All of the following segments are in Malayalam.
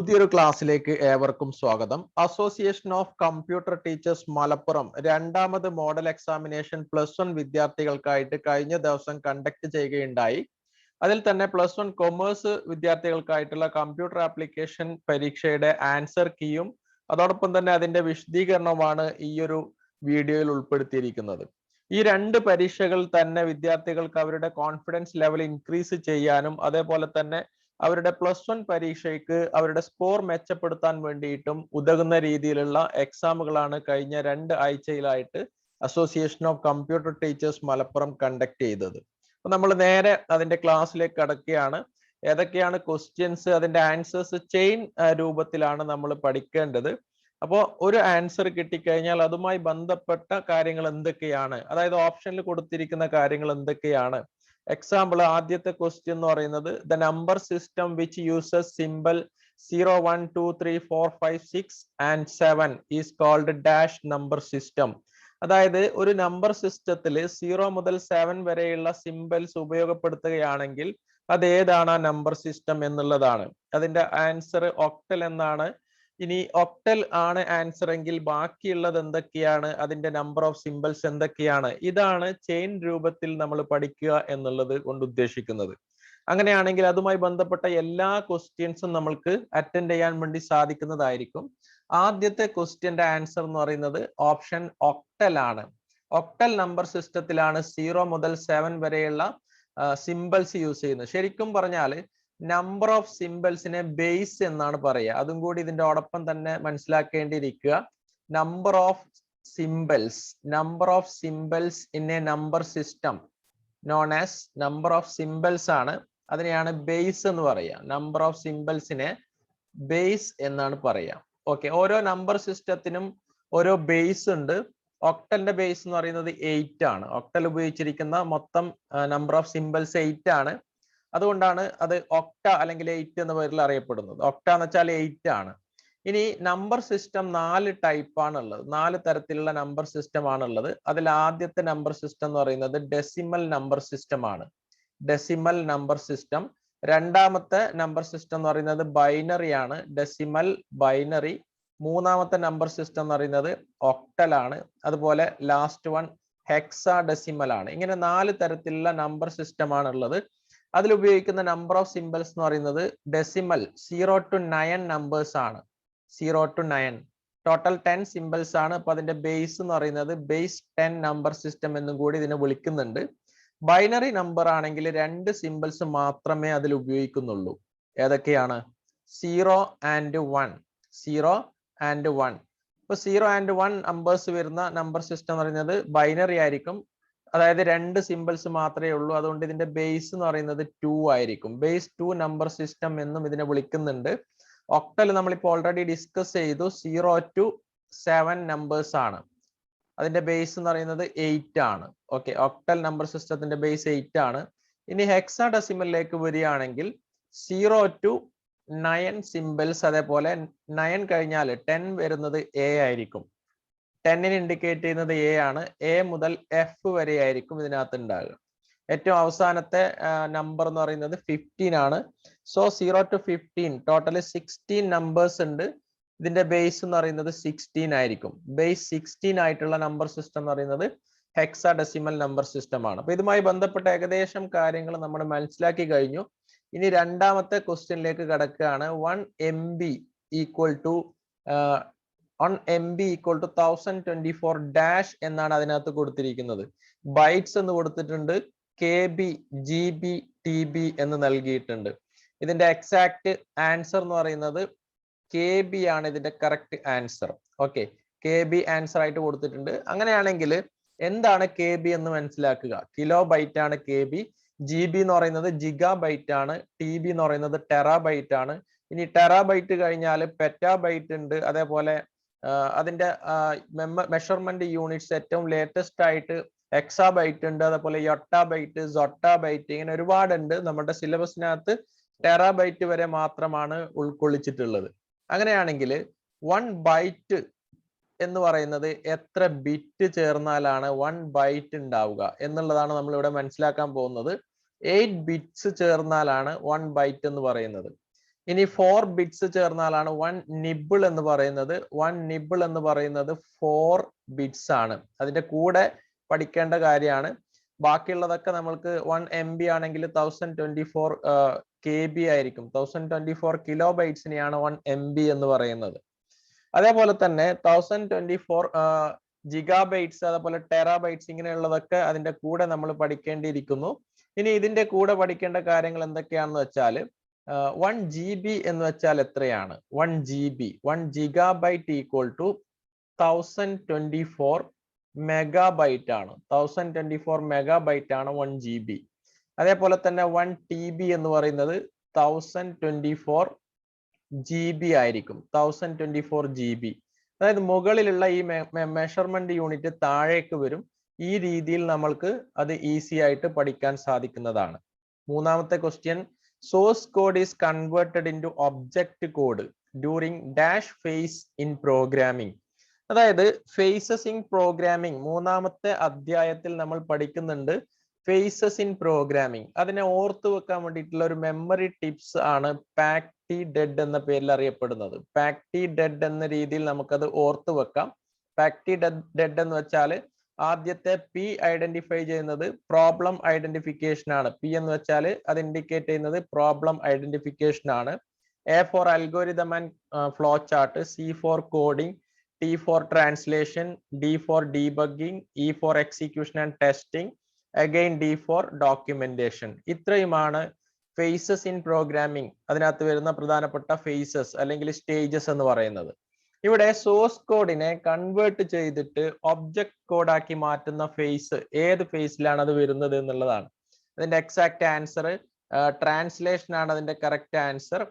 പുതിയൊരു ക്ലാസ്സിലേക്ക് ഏവർക്കും സ്വാഗതം. Association of computer teachers Malappuram രണ്ടാമത് മോഡൽ എക്സാമിനേഷൻ +1 വിദ്യാർത്ഥികൾക്കായിട്ട് കഴിഞ്ഞ ദിവസം കണ്ടക്ട് ചെയ്യുകയുണ്ടായി. അതിൽ തന്നെ +1 കൊമേഴ്സ് വിദ്യാർത്ഥികൾക്കായിട്ടുള്ള കമ്പ്യൂട്ടർ ആപ്ലിക്കേഷൻ പരീക്ഷയുടെ ആൻസർ കീയും അതോടൊപ്പം തന്നെ അതിന്റെ വിശദീകരണവുമാണ് ഈ ഒരു വീഡിയോയിൽ ഉൾപ്പെടുത്തിയിരിക്കുന്നത്. ഈ രണ്ട് പരീക്ഷകൾ തന്നെ വിദ്യാർത്ഥികൾക്ക് അവരുടെ കോൺഫിഡൻസ് ലെവൽ ഇൻക്രീസ് ചെയ്യാനും അതേപോലെ തന്നെ അവരുടെ +1 പരീക്ഷയ്ക്ക് അവരുടെ സ്കോർ മെച്ചപ്പെടുത്താൻ വേണ്ടിയിട്ടും ഉതകുന്ന രീതിയിലുള്ള എക്സാമുകളാണ് കഴിഞ്ഞ 2 ആഴ്ചയിലായിട്ട് association of computer teachers Malappuram conduct ചെയ്തത്. അപ്പൊ നമ്മൾ നേരെ അതിന്റെ ക്ലാസ്സിലേക്ക് കടക്കുകയാണ്. ഏതൊക്കെയാണ് ക്വസ്റ്റ്യൻസ്, അതിന്റെ ആൻസേഴ്സ് ചെയിൻ രൂപത്തിലാണ് നമ്മൾ പഠിക്കേണ്ടത്. അപ്പോൾ ഒരു ആൻസർ കിട്ടിക്കഴിഞ്ഞാൽ അതുമായി ബന്ധപ്പെട്ട കാര്യങ്ങൾ എന്തൊക്കെയാണ്, അതായത് ഓപ്ഷനിൽ കൊടുത്തിരിക്കുന്ന കാര്യങ്ങൾ എന്തൊക്കെയാണ്. എക്സാമ്പിൾ ആദ്യത്തെ ക്വസ്റ്റ്യൻ എന്ന് പറയുന്നത് the number system which uses simple 0 1 2 3 4 5 6 and 7 is called dash number system. അതായത് ഒരു നമ്പർ സിസ്റ്റത്തിൽ 0 മുതൽ 7 വരെയുള്ള സിമ്പിൾസ് ഉപയോഗപ്പെടുത്തുകയാണെങ്കിൽ അത് ഏതാണ് ആ നമ്പർ സിസ്റ്റം എന്നുള്ളതാണ്. അതിന്റെ ആൻസർ ഒക്ടൽ എന്നാണ്. ഇനി ഒക്ടൽ ആണ് ആൻസർ എങ്കിൽ ബാക്കിയുള്ളത് എന്തൊക്കെയാണ്, അതിന്റെ നമ്പർ ഓഫ് സിമ്പിൾസ് എന്തൊക്കെയാണ്, ഇതാണ് ചെയിൻ രൂപത്തിൽ നമ്മൾ പഠിക്കുക എന്നുള്ളത് കൊണ്ട് ഉദ്ദേശിക്കുന്നത്. അങ്ങനെയാണെങ്കിൽ അതുമായി ബന്ധപ്പെട്ട എല്ലാ ക്വസ്റ്റ്യൻസും നമ്മൾക്ക് അറ്റൻഡ് ചെയ്യാൻ വേണ്ടി സാധിക്കുന്നതായിരിക്കും. ആദ്യത്തെ ക്വസ്റ്റ്യന്റെ ആൻസർ എന്ന് പറയുന്നത് ഓപ്ഷൻ ഒക്ടൽ ആണ്. ഒക്ടൽ നമ്പർ സിസ്റ്റത്തിലാണ് 0 മുതൽ 7 വരെയുള്ള സിമ്പിൾസ് യൂസ് ചെയ്യുന്നത്. ശരിക്കും പറഞ്ഞാൽ നമ്പർ ഓഫ് സിമ്പിൾസിനെ ബേസ് എന്നാണ് പറയുക. അതും കൂടി ഇതിന്റെ ഒപ്പം തന്നെ മനസ്സിലാക്കേണ്ടിയിരിക്കുക. Number of symbols in a number system known as number of symbols ആണ്. അതിനെയാണ് ബേസ് എന്ന് പറയുക. നമ്പർ ഓഫ് സിമ്പിൾസിനെ ബേസ് എന്നാണ് പറയുക. ഓക്കെ, ഓരോ നമ്പർ സിസ്റ്റത്തിനും ഓരോ ബേസ് ഉണ്ട്. ഒക്ടലിന്റെ ബേസ് എന്ന് പറയുന്നത് 8 ആണ്. ഒക്ടൽ ഉപയോഗിച്ചിരിക്കുന്ന മൊത്തം നമ്പർ ഓഫ് സിമ്പിൾസ് 8 ആണ്. അതുകൊണ്ടാണ് അത് ഒക്ട അല്ലെങ്കിൽ 8 എന്ന പേരിൽ അറിയപ്പെടുന്നത്. ഒക്ട എന്ന് വെച്ചാൽ 8 ആണ്. ഇനി നമ്പർ സിസ്റ്റം 4 ടൈപ്പ് ആണുള്ളത്, 4 തരത്തിലുള്ള നമ്പർ സിസ്റ്റം ആണുള്ളത്. അതിൽ ആദ്യത്തെ നമ്പർ സിസ്റ്റം എന്ന് പറയുന്നത് ഡെസിമൽ നമ്പർ സിസ്റ്റം ആണ്. Decimal number system. രണ്ടാമത്തെ നമ്പർ സിസ്റ്റം എന്ന് പറയുന്നത് ബൈനറി ആണ്, ഡെസിമൽ ബൈനറി. മൂന്നാമത്തെ നമ്പർ സിസ്റ്റം എന്ന് പറയുന്നത് ഒക്ടൽ ആണ്. അതുപോലെ ലാസ്റ്റ് വൺ ഹെക്സാ ഡെസിമൽ ആണ്. ഇങ്ങനെ 4 തരത്തിലുള്ള നമ്പർ സിസ്റ്റം ആണുള്ളത്. അതിൽ ഉപയോഗിക്കുന്ന നമ്പർ ഓഫ് സിമ്പിൾസ് എന്ന് പറയുന്നത് ഡെസിമൽ 0 to 9 നമ്പേഴ്സ് ആണ്. 0 to 9 ടോട്ടൽ 10 സിമ്പിൾസ് ആണ്. അപ്പൊ അതിന്റെ ബേസ് എന്ന് പറയുന്നത് ബേസ് 10 നമ്പർ സിസ്റ്റം എന്നും കൂടി ഇതിനെ വിളിക്കുന്നുണ്ട്. ബൈനറി നമ്പർ ആണെങ്കിൽ 2 സിമ്പിൾസ് മാത്രമേ അതിൽ ഉപയോഗിക്കുന്നുള്ളൂ. ഏതൊക്കെയാണ്? 0 and 1. 0 and 1. ഇപ്പൊ 0 and 1 നമ്പേഴ്സ് വരുന്ന നമ്പർ സിസ്റ്റം എന്ന് പറയുന്നത് ബൈനറി ആയിരിക്കും. അതായത് 2 സിമ്പിൾസ് മാത്രമേ ഉള്ളൂ. അതുകൊണ്ട് ഇതിന്റെ ബേസ് എന്ന് പറയുന്നത് 2 ആയിരിക്കും. ബേസ് 2 നമ്പർ സിസ്റ്റം എന്നും ഇതിനെ വിളിക്കുന്നുണ്ട്. ഒക്ടൽ നമ്മളിപ്പോൾ ഓൾറെഡി ഡിസ്കസ് ചെയ്തു. 0 to 7 നമ്പേഴ്സ് ആണ്. അതിന്റെ ബേസ് എന്ന് പറയുന്നത് 8 ആണ്. ഓക്കെ, ഒക്ടൽ നമ്പർ സിസ്റ്റത്തിന്റെ ബേസ് 8 ആണ്. ഇനി ഹെക്സാ ഡെസിമലിലേക്ക് വരികയാണെങ്കിൽ 0 to 9 സിമ്പിൾസ്, അതേപോലെ 9 കഴിഞ്ഞാൽ 10 വരുന്നത് എ ആയിരിക്കും. 10ന് ഇൻഡിക്കേറ്റ് ചെയ്യുന്നത് എ ആണ്. എ മുതൽ എഫ് വരെ ആയിരിക്കും ഇതിനകത്ത് ഉണ്ടാകുക. ഏറ്റവും അവസാനത്തെ നമ്പർ എന്ന് പറയുന്നത് 15 ആണ്. സോ 0 to 15 ടോട്ടൽ 16 നമ്പേഴ്സ് ഉണ്ട്. ഇതിന്റെ ബേസ് എന്ന് പറയുന്നത് 16 ആയിരിക്കും. ബേസ് 16 ആയിട്ടുള്ള നമ്പർ സിസ്റ്റം എന്ന് പറയുന്നത് ഹെക്സാ ഡെസിമൽ നമ്പർ സിസ്റ്റം ആണ്. അപ്പൊ ഇതുമായി ബന്ധപ്പെട്ട ഏകദേശം കാര്യങ്ങൾ നമ്മൾ മനസ്സിലാക്കി കഴിഞ്ഞു. ഇനി രണ്ടാമത്തെ ക്വസ്റ്റ്യനിലേക്ക് കടക്കുകയാണ്. 1 MB ഈക്വൽ ടു 1024 ഡാഷ് എന്നാണ് അതിനകത്ത് കൊടുത്തിരിക്കുന്നത്. ബൈറ്റ്സ് എന്ന് കൊടുത്തിട്ടുണ്ട്, KB, GB, TB എന്ന് നൽകിയിട്ടുണ്ട്. ഇതിന്റെ എക്സാക്ട് ആൻസർ എന്ന് പറയുന്നത് KB ആണ് ഇതിന്റെ correct answer. Okay, KB answer ആയിട്ട് കൊടുത്തിട്ടുണ്ട്. അങ്ങനെയാണെങ്കിൽ എന്താണ് KB എന്ന് മനസ്സിലാക്കുക. കിലോ ബൈറ്റ് ആണ് KB. GB എന്ന് പറയുന്നത് ജിഗാ ബൈറ്റ് ആണ്. TB എന്ന് പറയുന്നത് ടെറാബൈറ്റ് ആണ്. ഇനി ടെറാബൈറ്റ് കഴിഞ്ഞാൽ പെറ്റാബൈറ്റ് ഉണ്ട്. അതേപോലെ അതിന്റെ മെഷർമെന്റ് യൂണിറ്റ്സ് ഏറ്റവും ലേറ്റസ്റ്റ് ആയിട്ട് എക്സാബൈറ്റ് ഉണ്ട്, അതേപോലെ യൊട്ടാബൈറ്റ്, സൊട്ടാബൈറ്റ്, ഇങ്ങനെ ഒരുപാടുണ്ട്. നമ്മുടെ സിലബസിനകത്ത് ടെറാബൈറ്റ് വരെ മാത്രമാണ് ഉൾക്കൊള്ളിച്ചിട്ടുള്ളത്. അങ്ങനെയാണെങ്കിൽ 1 ബൈറ്റ് എന്ന് പറയുന്നത് എത്ര ബിറ്റ് ചേർന്നാലാണ് 1 ബൈറ്റ് ഉണ്ടാവുക എന്നുള്ളതാണ് നമ്മൾ ഇവിടെ മനസ്സിലാക്കാൻ പോകുന്നത്. 8 ബിറ്റ്സ് ചേർന്നാലാണ് 1 ബൈറ്റ് എന്ന് പറയുന്നത്. ഇനി 4 ബിറ്റ്സ് ചേർന്നാലാണ് 1 നിബിൾ എന്ന് പറയുന്നത്. 1 നിബിൾ എന്ന് പറയുന്നത് 4 ബിറ്റ്സ് ആണ്. അതിന്റെ കൂടെ പഠിക്കേണ്ട കാര്യമാണ്. ബാക്കിയുള്ളതൊക്കെ നമ്മൾക്ക് 1 MB ആണെങ്കിൽ 1024 KB ആയിരിക്കും. 1024 കിലോ ബൈറ്റ്സിനെയാണ് 1 MB എന്ന് പറയുന്നത്. അതേപോലെ തന്നെ 1024 ജിഗാബൈറ്റ്സ്, അതേപോലെ ടെറാബൈറ്റ്സ്, ഇങ്ങനെയുള്ളതൊക്കെ അതിന്റെ കൂടെ നമ്മൾ പഠിക്കേണ്ടിയിരിക്കുന്നു. ഇനി ഇതിന്റെ കൂടെ പഠിക്കേണ്ട കാര്യങ്ങൾ എന്തൊക്കെയാണെന്ന് വെച്ചാൽ 1 GB എന്ന് വെച്ചാൽ എത്രയാണ്? 1 GB 1 gigabyte equal to 1024 megabyte ആണ്. 1024 മെഗാബൈറ്റ് ആണ് 1 GB. അതേപോലെ തന്നെ 1 TB എന്ന് പറയുന്നത് 1024 GB ആയിരിക്കും. 1024 GB. അതായത് മുകളിലുള്ള ഈ മെഷർമെന്റ് യൂണിറ്റ് താഴേക്ക് വരും. ഈ രീതിയിൽ നമ്മൾക്ക് അത് ഈസി ആയിട്ട് പഠിക്കാൻ സാധിക്കുന്നതാണ്. മൂന്നാമത്തെ question, source code is converted into object code during dash phase in programming. അതായത് ഫേസസ് ഇൻ പ്രോഗ്രാമിംഗ് മൂന്നാമത്തെ അധ്യായത്തിൽ നമ്മൾ പഠിക്കുന്നുണ്ട്. ഫേസസ് ഇൻ പ്രോഗ്രാമിംഗ് അതിനെ ഓർത്തു വെക്കാൻ വേണ്ടിയിട്ടുള്ള ഒരു മെമ്മറി ടിപ്സ് ആണ് PACTDEAD എന്ന പേരിൽ അറിയപ്പെടുന്നത്. PACTDEAD എന്ന രീതിയിൽ നമുക്കത് ഓർത്തു വെക്കാം. PACTDEAD എന്ന് വെച്ചാൽ ആദ്യത്തെ P ഐഡന്റിഫൈ ചെയ്യുന്നത് പ്രോബ്ലം ഐഡന്റിഫിക്കേഷൻ ആണ്. P എന്ന് വെച്ചാൽ അത് ഇൻഡിക്കേറ്റ് ചെയ്യുന്നത് പ്രോബ്ലം ഐഡന്റിഫിക്കേഷൻ ആണ്. A for algorithm and flow chart, C for coding, T for translation, D for debugging, E for execution and testing, again D for documentation. ഇത്രയുമാണ് ഫേസസ് ഇൻ പ്രോഗ്രാമിംഗ് അതിനകത്ത് വരുന്ന പ്രധാനപ്പെട്ട ഫേസസ് അല്ലെങ്കിൽ സ്റ്റേജസ് എന്ന് പറയുന്നത്. ഇവിടെ സോഴ്സ് കോഡിനെ കൺവേർട്ട് ചെയ്തിട്ട് ഒബ്ജക്ട് കോഡാക്കി മാറ്റുന്ന ഫേസ് ഏത് ഫേസിലാണ് അത് വരുന്നത് എന്നുള്ളതാണ്. അതിന്റെ എക്സാക്ട് ആൻസർ ട്രാൻസ്ലേഷൻ ആണ്. അതിന്റെ correct answer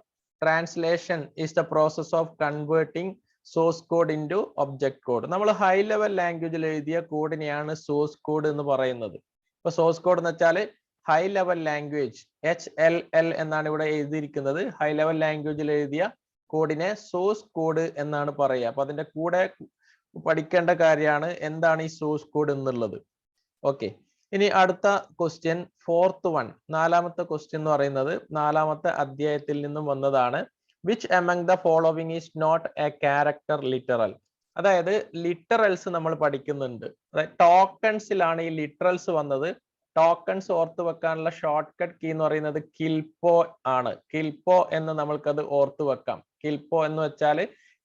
translation is the process of converting source code into object code. നമ്മൾ ഹൈ ലെവൽ ലാംഗ്വേജിൽ എഴുതിയ കോഡിനെയാണ് സോഴ്സ് കോഡ് എന്ന് പറയുന്നത്. ഇപ്പൊ സോഴ്സ് കോഡ് എന്ന് വെച്ചാൽ ഹൈ ലെവൽ ലാംഗ്വേജ്, HLL എന്നാണ് ഇവിടെ എഴുതിയിരിക്കുന്നത്. ഹൈ ലെവൽ ലാംഗ്വേജിൽ എഴുതിയ കോഡിനെ സോഴ്സ് കോഡ് എന്നാണ് പറയുക. അപ്പൊ അതിന്റെ കൂടെ പഠിക്കേണ്ട കാര്യമാണ് എന്താണ് ഈ സോഴ്സ് കോഡ് എന്നുള്ളത്. ഓക്കെ, ഇനി അടുത്ത ക്വസ്റ്റ്യൻ, ഫോർത്ത് വൺ, നാലാമത്തെ ക്വസ്റ്റ്യൻ എന്ന് പറയുന്നത് നാലാമത്തെ അധ്യായത്തിൽ നിന്നും വന്നതാണ്. Which among the following is not a character literal? അതായത് ലിറ്ററൽസ് നമ്മൾ പഠിക്കുന്നുണ്ട്. അതായത് ടോക്കൺസിലാണ് ഈ ലിറ്ററൽസ് വന്നത്. ടോക്കൺസ് ഓർത്ത് വെക്കാനുള്ള ഷോർട്ട് കട്ട് കീ എന്ന് പറയുന്നത് കിൽപോ ആണ്. കിൽപോ എന്ന് നമ്മൾക്കത് ഓർത്ത് വെക്കാം. കിൽപോ എന്ന് വെച്ചാൽ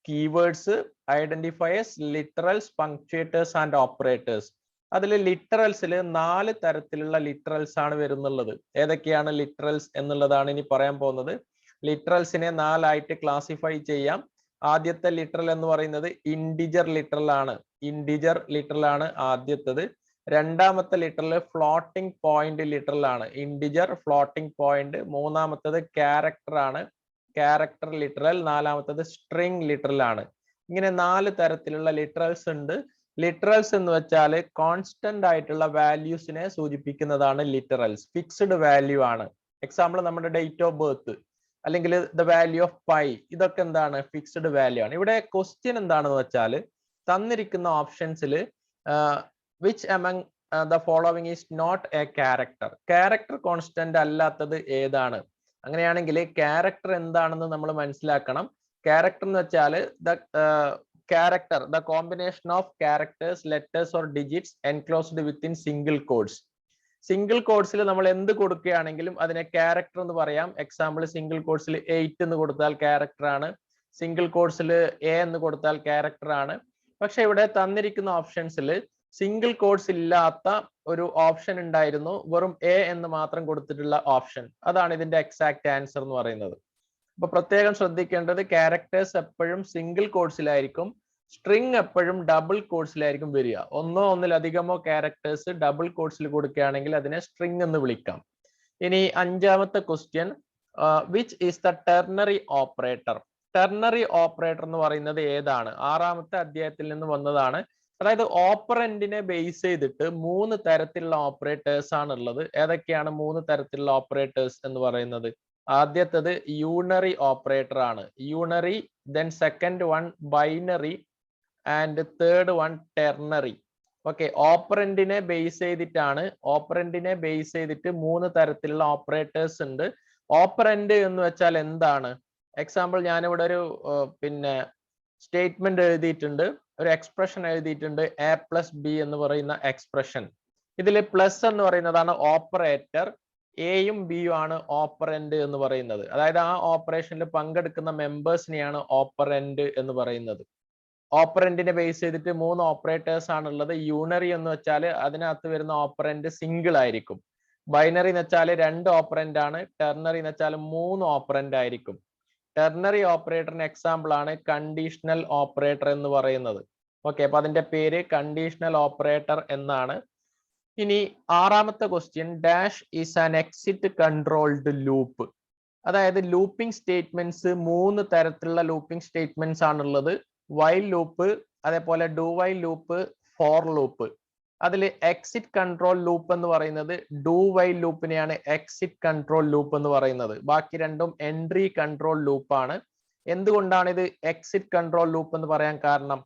keywords, identifiers, literals, punctuators and operators. അതിൽ ലിറ്ററൽസിൽ 4 തരത്തിലുള്ള ലിറ്ററൽസ് ആണ് വരുന്നുള്ളത്. ഏതൊക്കെയാണ് ലിറ്ററൽസ് എന്നുള്ളതാണ് ഇനി പറയാൻ പോകുന്നത്. ലിറ്ററൽസിനെ 4 ആയിട്ട് ക്ലാസിഫൈ ചെയ്യാം. ആദ്യത്തെ ലിറ്ററൽ എന്ന് പറയുന്നത് ഇൻഡിജർ ലിറ്ററൽ ആണ്. ഇൻഡിജർ ലിറ്ററൽ ആണ് ആദ്യത്തേത്. രണ്ടാമത്തെ ലിറ്ററൽ ഫ്ലോട്ടിംഗ് പോയിന്റ് ലിറ്ററൽ ആണ്. Integer, floating point. മൂന്നാമത്തേത് ക്യാരക്ടർ ആണ്, ക്യാരക്ടർ ലിറ്ററൽ. നാലാമത്തേത് സ്ട്രിംഗ് ലിറ്ററൽ ആണ്. ഇങ്ങനെ 4 തരത്തിലുള്ള ലിറ്ററൽസ് ഉണ്ട്. ലിറ്ററൽസ് എന്ന് വെച്ചാൽ കോൺസ്റ്റന്റ് ആയിട്ടുള്ള വാല്യൂസിനെ സൂചിപ്പിക്കുന്നതാണ് ലിറ്ററൽസ്. ഫിക്സ്ഡ് വാല്യൂ ആണ്. എക്സാമ്പിൾ നമ്മുടെ ഡേറ്റ് ഓഫ് ബർത്ത് അല്ലെങ്കിൽ ദ വാല്യൂ ഓഫ് പൈ, ഇതൊക്കെ എന്താണ്? ഫിക്സ്ഡ് വാല്യൂ ആണ്. ഇവിടെ ക്വസ്റ്റ്യൻ എന്താണെന്ന് വെച്ചാൽ തന്നിരിക്കുന്ന ഓപ്ഷൻസിൽ which among the following is not a character? Character constant അല്ലാത്തത് ഏതാണ്? അങ്ങനെയാണെങ്കിൽ ക്യാരക്ടർ എന്താണെന്ന് നമ്മൾ മനസ്സിലാക്കണം. ക്യാരക്ടർ എന്ന് വെച്ചാൽ character, the combination of characters, letters or digits enclosed within single quotes. Single കോഡ്സിൽ നമ്മൾ എന്ത് കൊടുക്കുകയാണെങ്കിലും അതിനെ ക്യാരക്ടർ എന്ന് പറയാം. എക്സാമ്പിൾ സിംഗിൾ കോഡ്സിൽ 8 എന്ന് കൊടുത്താൽ ക്യാരക്ടർ ആണ്. സിംഗിൾ കോഡ്സിൽ A എന്ന് കൊടുത്താൽ ക്യാരക്ടർ ആണ്. പക്ഷെ ഇവിടെ തന്നിരിക്കുന്ന ഓപ്ഷൻസിൽ സിംഗിൾ കോഡ്സ് ഇല്ലാത്ത ഒരു ഓപ്ഷൻ ഉണ്ടായിരുന്നു, വെറും A എന്ന് മാത്രം കൊടുത്തിട്ടുള്ള ഓപ്ഷൻ. അതാണ് ഇതിന്റെ എക്സാക്ട് ആൻസർ എന്ന് പറയുന്നത്. അപ്പൊ പ്രത്യേകം ശ്രദ്ധിക്കേണ്ടത് ക്യാരക്ടേഴ്സ് എപ്പോഴും സിംഗിൾ കോഡ്സിലായിരിക്കും, സ്ട്രിംഗ് എപ്പോഴും ഡബിൾ കോഡ്സിലായിരിക്കും വരിക. ഒന്നോ ഒന്നിലധികമോ ക്യാരക്ടേഴ്സ് ഡബിൾ കോഡ്സിൽ കൊടുക്കുകയാണെങ്കിൽ അതിനെ സ്ട്രിംഗ് എന്ന് വിളിക്കാം. ഇനി അഞ്ചാമത്തെ question, which is the ternary operator? Ternary operator എന്ന് പറയുന്നത് ഏതാണ്? ആറാമത്തെ അധ്യായത്തിൽ നിന്ന് വന്നതാണ്. അതായത് ഓപ്പറന്റിനെ ബേസ് ചെയ്തിട്ട് 3 തരത്തിലുള്ള ഓപ്പറേറ്റേഴ്സ് ആണ് ഉള്ളത്. ഏതൊക്കെയാണ് 3 തരത്തിലുള്ള ഓപ്പറേറ്റേഴ്സ് എന്ന് പറയുന്നത്? ആദ്യത്തേത് യൂണറി ഓപ്പറേറ്റർ ആണ്. Unary, then second one binary and third one ternary. Okay, ഓപ്പറന്റിനെ ബേസ് ചെയ്തിട്ടാണ്. ഓപ്പറന്റിനെ ബേസ് ചെയ്തിട്ട് 3 തരത്തിലുള്ള ഓപ്പറേറ്റേഴ്സ് ഉണ്ട്. ഓപ്പറന്റ് എന്ന് വെച്ചാൽ എന്താണ്? എക്സാമ്പിൾ ഞാനിവിടെ ഒരു പിന്നെ സ്റ്റേറ്റ്മെന്റ് എഴുതിയിട്ടുണ്ട്, ഒരു എക്സ്പ്രഷൻ എഴുതിയിട്ടുണ്ട്, a + b എന്ന് പറയുന്ന എക്സ്പ്രഷൻ. ഇതിൽ പ്ലസ് എന്ന് പറയുന്നതാണ് ഓപ്പറേറ്റർ, എയും ബിയും ആണ് ഓപ്പറന്റ് എന്ന് പറയുന്നത്. അതായത് ആ ഓപ്പറേഷനിൽ പങ്കെടുക്കുന്ന മെമ്പേഴ്സിനെയാണ് ഓപ്പറന്റ് എന്ന് പറയുന്നത്. ഓപ്പറന്റിനെ ബേസ് ചെയ്തിട്ട് 3 ഓപ്പറേറ്റേഴ്സ് ആണുള്ളത്. യൂണറി എന്ന് വെച്ചാൽ അതിനകത്ത് വരുന്ന ഓപ്പറന്റ് സിംഗിൾ ആയിരിക്കും. ബൈനറി എന്ന് വെച്ചാൽ 2 ഓപ്പറന്റ് ആണ്. ടെർണറി എന്ന് വെച്ചാൽ 3 ഓപ്പറന്റ് ആയിരിക്കും. ടെർണറി ഓപ്പറേറ്ററിന് എക്സാമ്പിൾ ആണ് കണ്ടീഷണൽ ഓപ്പറേറ്റർ എന്ന് പറയുന്നത്. ഓക്കെ, അപ്പൊ അതിന്റെ പേര് കണ്ടീഷണൽ ഓപ്പറേറ്റർ എന്നാണ്. ഇനി ആറാമത്തെ question, dash is an exit controlled loop. അതായത് ലൂപ്പിംഗ് സ്റ്റേറ്റ്മെന്റ്സ് 3 തരത്തിലുള്ള ലൂപ്പിംഗ് സ്റ്റേറ്റ്മെന്റ്സ് ആണുള്ളത്. വൈൽ ലൂപ്പ്, അതേപോലെ do while loop, for loop. അതിൽ എക്സിറ്റ് കൺട്രോൾ ലൂപ്പ് എന്ന് പറയുന്നത് ഡു വൈൽ ലൂപ്പിനെയാണ് എക്സിറ്റ് കൺട്രോൾ ലൂപ്പ് എന്ന് പറയുന്നത്. ബാക്കി രണ്ടും എൻട്രി കൺട്രോൾ ലൂപ്പ് ആണ്. എന്തുകൊണ്ടാണ് ഇത് എക്സിറ്റ് കൺട്രോൾ ലൂപ്പ് എന്ന് പറയാൻ കാരണം?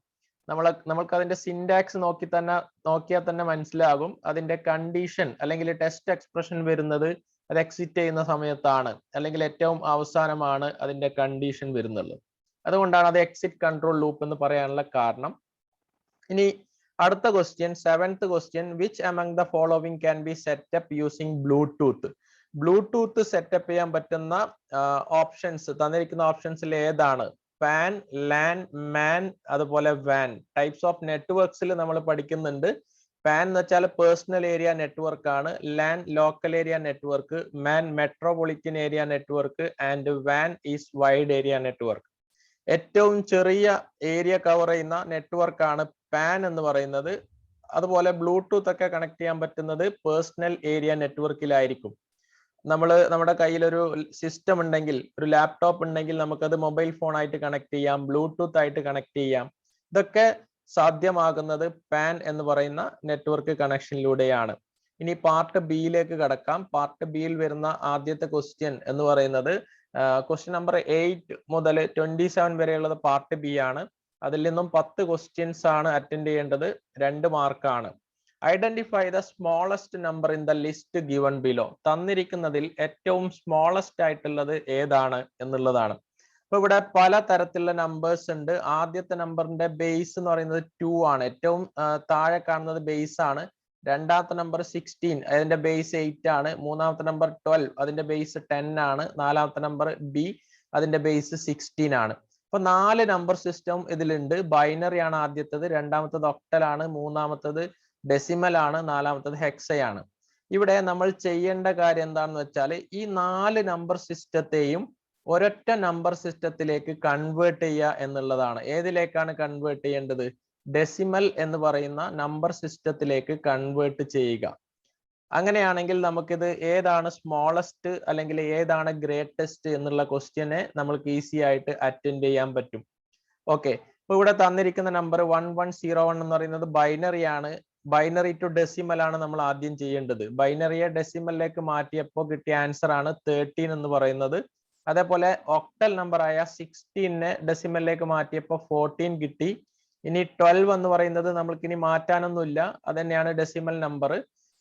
നമ്മൾക്ക് അതിന്റെ സിന്റാക്സ് നോക്കിയാൽ തന്നെ മനസ്സിലാകും. അതിന്റെ കണ്ടീഷൻ അല്ലെങ്കിൽ ടെസ്റ്റ് എക്സ്പ്രഷൻ വരുന്നത് അത് എക്സിറ്റ് ചെയ്യുന്ന സമയത്താണ്, അല്ലെങ്കിൽ ഏറ്റവും അവസാനമാണ് അതിന്റെ കണ്ടീഷൻ വരുന്നത്. അതുകൊണ്ടാണ് അത് എക്സിറ്റ് കൺട്രോൾ ലൂപ്പ് എന്ന് പറയാനുള്ള കാരണം. ഇനി അടുത്ത question, 7th question, which among the following can be set up using Bluetooth. Bluetooth setup ചെയ്യാൻ പറ്റുന്ന ഓപ്ഷൻസ് തന്നിരിക്കുന്ന ഓപ്ഷൻസിൽ ഏതാണ്? പാൻ, ലാൻ, മാൻ, അതുപോലെ വാൻ. ടൈപ്സ് ഓഫ് നെറ്റ്വർക്സിൽ നമ്മൾ പഠിക്കുന്നുണ്ട്. പാൻ എന്ന് വെച്ചാൽ പേഴ്സണൽ ഏരിയ നെറ്റ്വർക്ക് ആണ്. LAN local area network, MAN metropolitan area network, and വാൻ ഈസ് വൈഡ് ഏരിയ നെറ്റ്വർക്ക്. ഏറ്റവും ചെറിയ ഏരിയ കവർ ചെയ്യുന്ന നെറ്റ്വർക്ക് ആണ് പാൻ എന്ന് പറയുന്നത്. അതുപോലെ ബ്ലൂടൂത്ത് ഒക്കെ കണക്ട് ചെയ്യാൻ പറ്റുന്നത് പേഴ്സണൽ ഏരിയ നെറ്റ്വർക്കിലായിരിക്കും. നമ്മുടെ കയ്യിൽ ഒരു സിസ്റ്റം ഉണ്ടെങ്കിൽ, ഒരു ലാപ്ടോപ്പ് ഉണ്ടെങ്കിൽ നമുക്കത് മൊബൈൽ ഫോൺ ആയിട്ട് കണക്ട് ചെയ്യാം, ബ്ലൂടൂത്ത് ആയിട്ട് കണക്ട് ചെയ്യാം. ഇതൊക്കെ സാധ്യമാകുന്നത് പാൻ എന്ന് പറയുന്ന നെറ്റ്വർക്ക് കണക്ഷനിലൂടെയാണ്. ഇനി പാർട്ട് ബിയിലേക്ക് കടക്കാം. പാർട്ട് ബിയിൽ വരുന്ന ആദ്യത്തെ ക്വസ്റ്റ്യൻ എന്ന് പറയുന്നത് ക്വസ്റ്റ്യൻ നമ്പർ 8 മുതൽ 27 വരെയുള്ളത് പാർട്ട് ബി ആണ്. അതിൽ നിന്നും 10 ക്വസ്റ്റ്യൻസ് ആണ് അറ്റൻഡ് ചെയ്യേണ്ടത്. 2 മാർക്കാണ്. Identify the smallest number in the list given below. തന്നിരിക്കുന്നതിൽ ഏറ്റവും സ്മോളസ്റ്റ് ആയിട്ടുള്ളത് ഏതാണ് എന്നുള്ളതാണ്. അപ്പൊ ഇവിടെ പല തരത്തിലുള്ള നമ്പേഴ്സ് ഉണ്ട്. ആദ്യത്തെ നമ്പറിന്റെ ബേസ് എന്ന് പറയുന്നത് 2 ആണ്. ഏറ്റവും താഴെ കാണുന്നത് ബേസ് ആണ്. രണ്ടാമത്തെ നമ്പർ 16, അതിന്റെ ബേസ് 8 ആണ്. മൂന്നാമത്തെ നമ്പർ 12, അതിന്റെ ബേസ് 10 ആണ്. നാലാമത്തെ നമ്പർ ബി, അതിന്റെ ബേസ് 16 ആണ്. അപ്പൊ 4 നമ്പർ സിസ്റ്റം ഇതിലുണ്ട്. ബൈനറി ആണ് ആദ്യത്തേത്, രണ്ടാമത്തത് ഒക്ടൽ ആണ്, മൂന്നാമത്തത് ഡെസിമൽ ആണ്, നാലാമത്തത് ഹെക്സയാണ്. ഇവിടെ നമ്മൾ ചെയ്യേണ്ട കാര്യം എന്താണെന്ന് വെച്ചാൽ ഈ 4 നമ്പർ സിസ്റ്റത്തെയും ഒരൊറ്റ നമ്പർ സിസ്റ്റത്തിലേക്ക് കൺവേർട്ട് ചെയ്യുക എന്നുള്ളതാണ്. ഏതിലേക്കാണ് കൺവേർട്ട് ചെയ്യേണ്ടത്? ഡെസിമൽ എന്ന് പറയുന്ന നമ്പർ സിസ്റ്റത്തിലേക്ക് കൺവേർട്ട് ചെയ്യുക. അങ്ങനെയാണെങ്കിൽ നമുക്കിത് ഏതാണ് സ്മോളസ്റ്റ് അല്ലെങ്കിൽ ഏതാണ് ഗ്രേറ്റസ്റ്റ് എന്നുള്ള ക്വസ്റ്റ്യനെ നമ്മൾക്ക് ഈസി ആയിട്ട് അറ്റൻഡ് ചെയ്യാൻ പറ്റും. ഓക്കെ, ഇപ്പൊ ഇവിടെ തന്നിരിക്കുന്ന നമ്പർ 1101 എന്ന് പറയുന്നത് ബൈനറി ആണ്. ബൈനറി ടു ഡെസിമൽ ആണ് നമ്മൾ ആദ്യം ചെയ്യേണ്ടത്. ബൈനറിയെ ഡെസിമലിലേക്ക് മാറ്റിയപ്പോൾ കിട്ടിയ ആൻസർ ആണ് 13 എന്ന് പറയുന്നത്. അതേപോലെ ഒക്ടൽ നമ്പർ ആയ 16നെ ഡെസിമലിലേക്ക് മാറ്റിയപ്പോൾ 14 കിട്ടി. ഇനി 12 എന്ന് പറയുന്നത് നമ്മൾക്ക് ഇനി മാറ്റാനൊന്നുമില്ല, അത് തന്നെയാണ് ഡെസിമൽ നമ്പർ.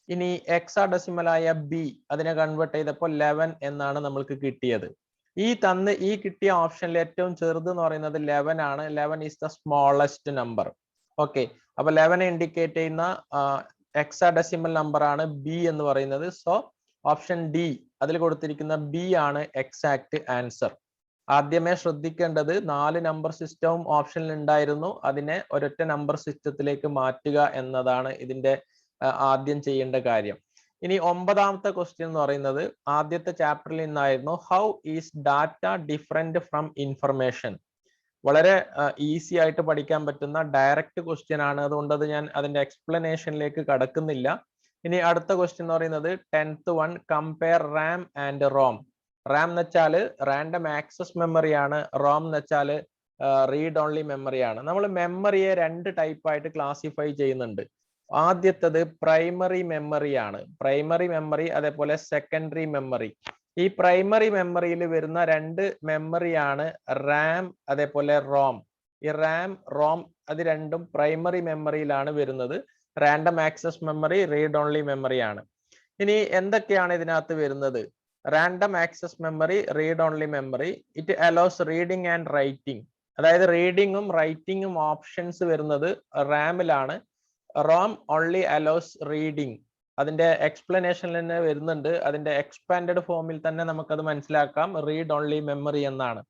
ഇനി എക്സാ ഡെസിമൽ ആയ ബി, അതിനെ കൺവേർട്ട് ചെയ്തപ്പോൾ 11 എന്നാണ് നമ്മൾക്ക് കിട്ടിയത്. ഈ കിട്ടിയ ഓപ്ഷനിൽ ഏറ്റവും ചെറുത് എന്ന് പറയുന്നത് 11 ആണ്. 11 is the smallest number. Okay, അപ്പൊ 11 ഇൻഡിക്കേറ്റ് ചെയ്യുന്ന എക്സാ ഡെസിമൽ നമ്പർ ആണ് ബി എന്ന് പറയുന്നത്. സോ ഓപ്ഷൻ ഡി, അതിൽ കൊടുത്തിരിക്കുന്ന ബി ആണ് എക്സാക്ട് ആൻസർ. ആദ്യമേ ശ്രദ്ധിക്കേണ്ടത് 4 നമ്പർ സിസ്റ്റവും ഓപ്ഷനിൽ ഉണ്ടായിരുന്നു, അതിനെ ഒരൊറ്റ നമ്പർ സിസ്റ്റത്തിലേക്ക് മാറ്റുക എന്നതാണ് ഇതിന്റെ ആദ്യം ചെയ്യേണ്ട കാര്യം. ഇനി 9ാമത്തെ ക്വസ്റ്റ്യൻ എന്ന് പറയുന്നത് ആദ്യത്തെ ചാപ്റ്ററിൽ നിന്നായിരുന്നു. How is data different from information. വളരെ ഈസി ആയിട്ട് പഠിക്കാൻ പറ്റുന്ന ഡയറക്റ്റ് ക്വസ്റ്റ്യൻ ആണ്. അതുകൊണ്ട് അത് ഞാൻ അതിന്റെ എക്സ്പ്ലനേഷനിലേക്ക് കടക്കുന്നില്ല. ഇനി അടുത്ത ക്വസ്റ്റ്യൻ എന്ന് പറയുന്നത് 10th one, compare RAM and ROM. RAM എന്ന് വെച്ചാൽ റാൻഡം ആക്സസ് മെമ്മറി ആണ്. റോം എന്ന് വെച്ചാൽ റീഡ് ഓൺലി മെമ്മറി ആണ്. നമ്മൾ മെമ്മറിയെ 2 ടൈപ്പായിട്ട് ക്ലാസിഫൈ ചെയ്യുന്നുണ്ട്. ആദ്യത്തത് പ്രൈമറി മെമ്മറി ആണ്. പ്രൈമറി മെമ്മറി, അതേപോലെ സെക്കൻഡറി മെമ്മറി. ഈ പ്രൈമറി മെമ്മറിയിൽ വരുന്ന 2 മെമ്മറിയാണ് റാം, അതേപോലെ റോം. ഈ റാം, റോം അത് രണ്ടും പ്രൈമറി മെമ്മറിയിലാണ് വരുന്നത്. Random access memory read only memory ആണ്. ഇനി എന്തൊക്കെയാണ് ഇതിനകത്ത് വരുന്നത്? Random access memory, read only memory. It allows reading and writing. അതായത് റീഡിങ്ങും റൈറ്റിംഗും ഓപ്ഷൻസ് വരുന്നത് റാമിലാണ്. ROM only allows reading. അതിന്റെ എക്സ്പ്ലനേഷനിൽ തന്നെ വരുന്നുണ്ട്. അതിന്റെ എക്സ്പാൻഡഡ് ഫോമിൽ തന്നെ നമുക്കത് മനസ്സിലാക്കാം, റീഡ് ഓൺലി മെമ്മറി എന്നാണ്.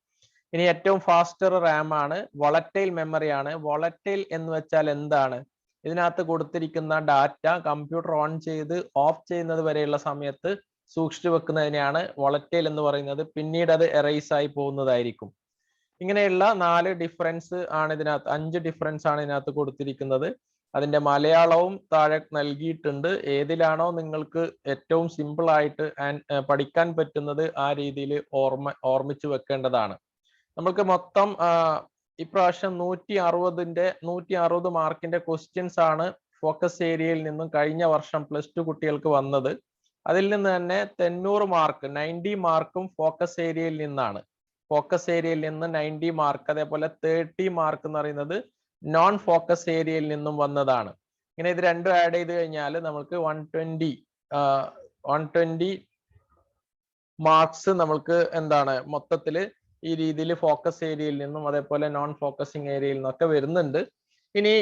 ഇനി ഏറ്റവും ഫാസ്റ്റർ റാം ആണ്. വോളറ്റൈൽ മെമ്മറി ആണ്. വോളറ്റൈൽ എന്ന് വെച്ചാൽ എന്താണ്? ഇതിനകത്ത് കൊടുത്തിരിക്കുന്ന ഡാറ്റ കമ്പ്യൂട്ടർ ഓൺ ചെയ്ത് ഓഫ് ചെയ്യുന്നത് വരെയുള്ള സമയത്ത് സൂക്ഷിച്ചു വെക്കുന്നതിനെയാണ് വോളറ്റൈൽ എന്ന് പറയുന്നത്. പിന്നീട് അത് എറേസ് ആയി പോകുന്നതായിരിക്കും. ഇങ്ങനെയുള്ള 4 ഡിഫറൻസ് ആണ് ഇതിനകത്ത്, 5 ഡിഫറൻസ് ആണ് ഇതിനകത്ത് കൊടുത്തിരിക്കുന്നത്. അതിന്റെ മലയാളവും താഴെ നൽകിയിട്ടുണ്ട്. ഏതിലാണോ നിങ്ങൾക്ക് ഏറ്റവും സിമ്പിൾ ആയിട്ട് പഠിക്കാൻ പറ്റുന്നത് ആ രീതിയിൽ ഓർമ്മിച്ചു വെക്കേണ്ടതാണ്. നമുക്ക് മൊത്തം ഇപ്രാവശ്യം 160 മാർക്കിന്റെ ക്വസ്റ്റ്യൻസ് ആണ് ഫോക്കസ് ഏരിയയിൽ നിന്നും കഴിഞ്ഞ വർഷം +2 കുട്ടികൾക്ക് വന്നത്. അതിൽ നിന്ന് തന്നെ 90 മാർക്ക് 90 മാർക്കും ഫോക്കസ് ഏരിയയിൽ നിന്നാണ്. ഫോക്കസ് ഏരിയയിൽ നിന്ന് 90 മാർക്ക്, അതേപോലെ 30 മാർക്ക് എന്ന് പറയുന്നത് നോൺ ഫോക്കസ് ഏരിയയിൽ നിന്നും വന്നതാണ്. ഇങ്ങനെ ഇത് രണ്ടും ആഡ് ചെയ്ത് കഴിഞ്ഞാൽ നമുക്ക് 120 മാർക്സ് നമുക്ക് എന്താണ് മൊത്തത്തിൽ ഈ രീതിയിൽ ഫോക്കസ് ഏരിയയിൽ നിന്നും അതേപോലെ നോൺ ഫോക്കസിങ് ഏരിയയിൽ നിന്നൊക്കെ വരുന്നുണ്ട്. ഇനി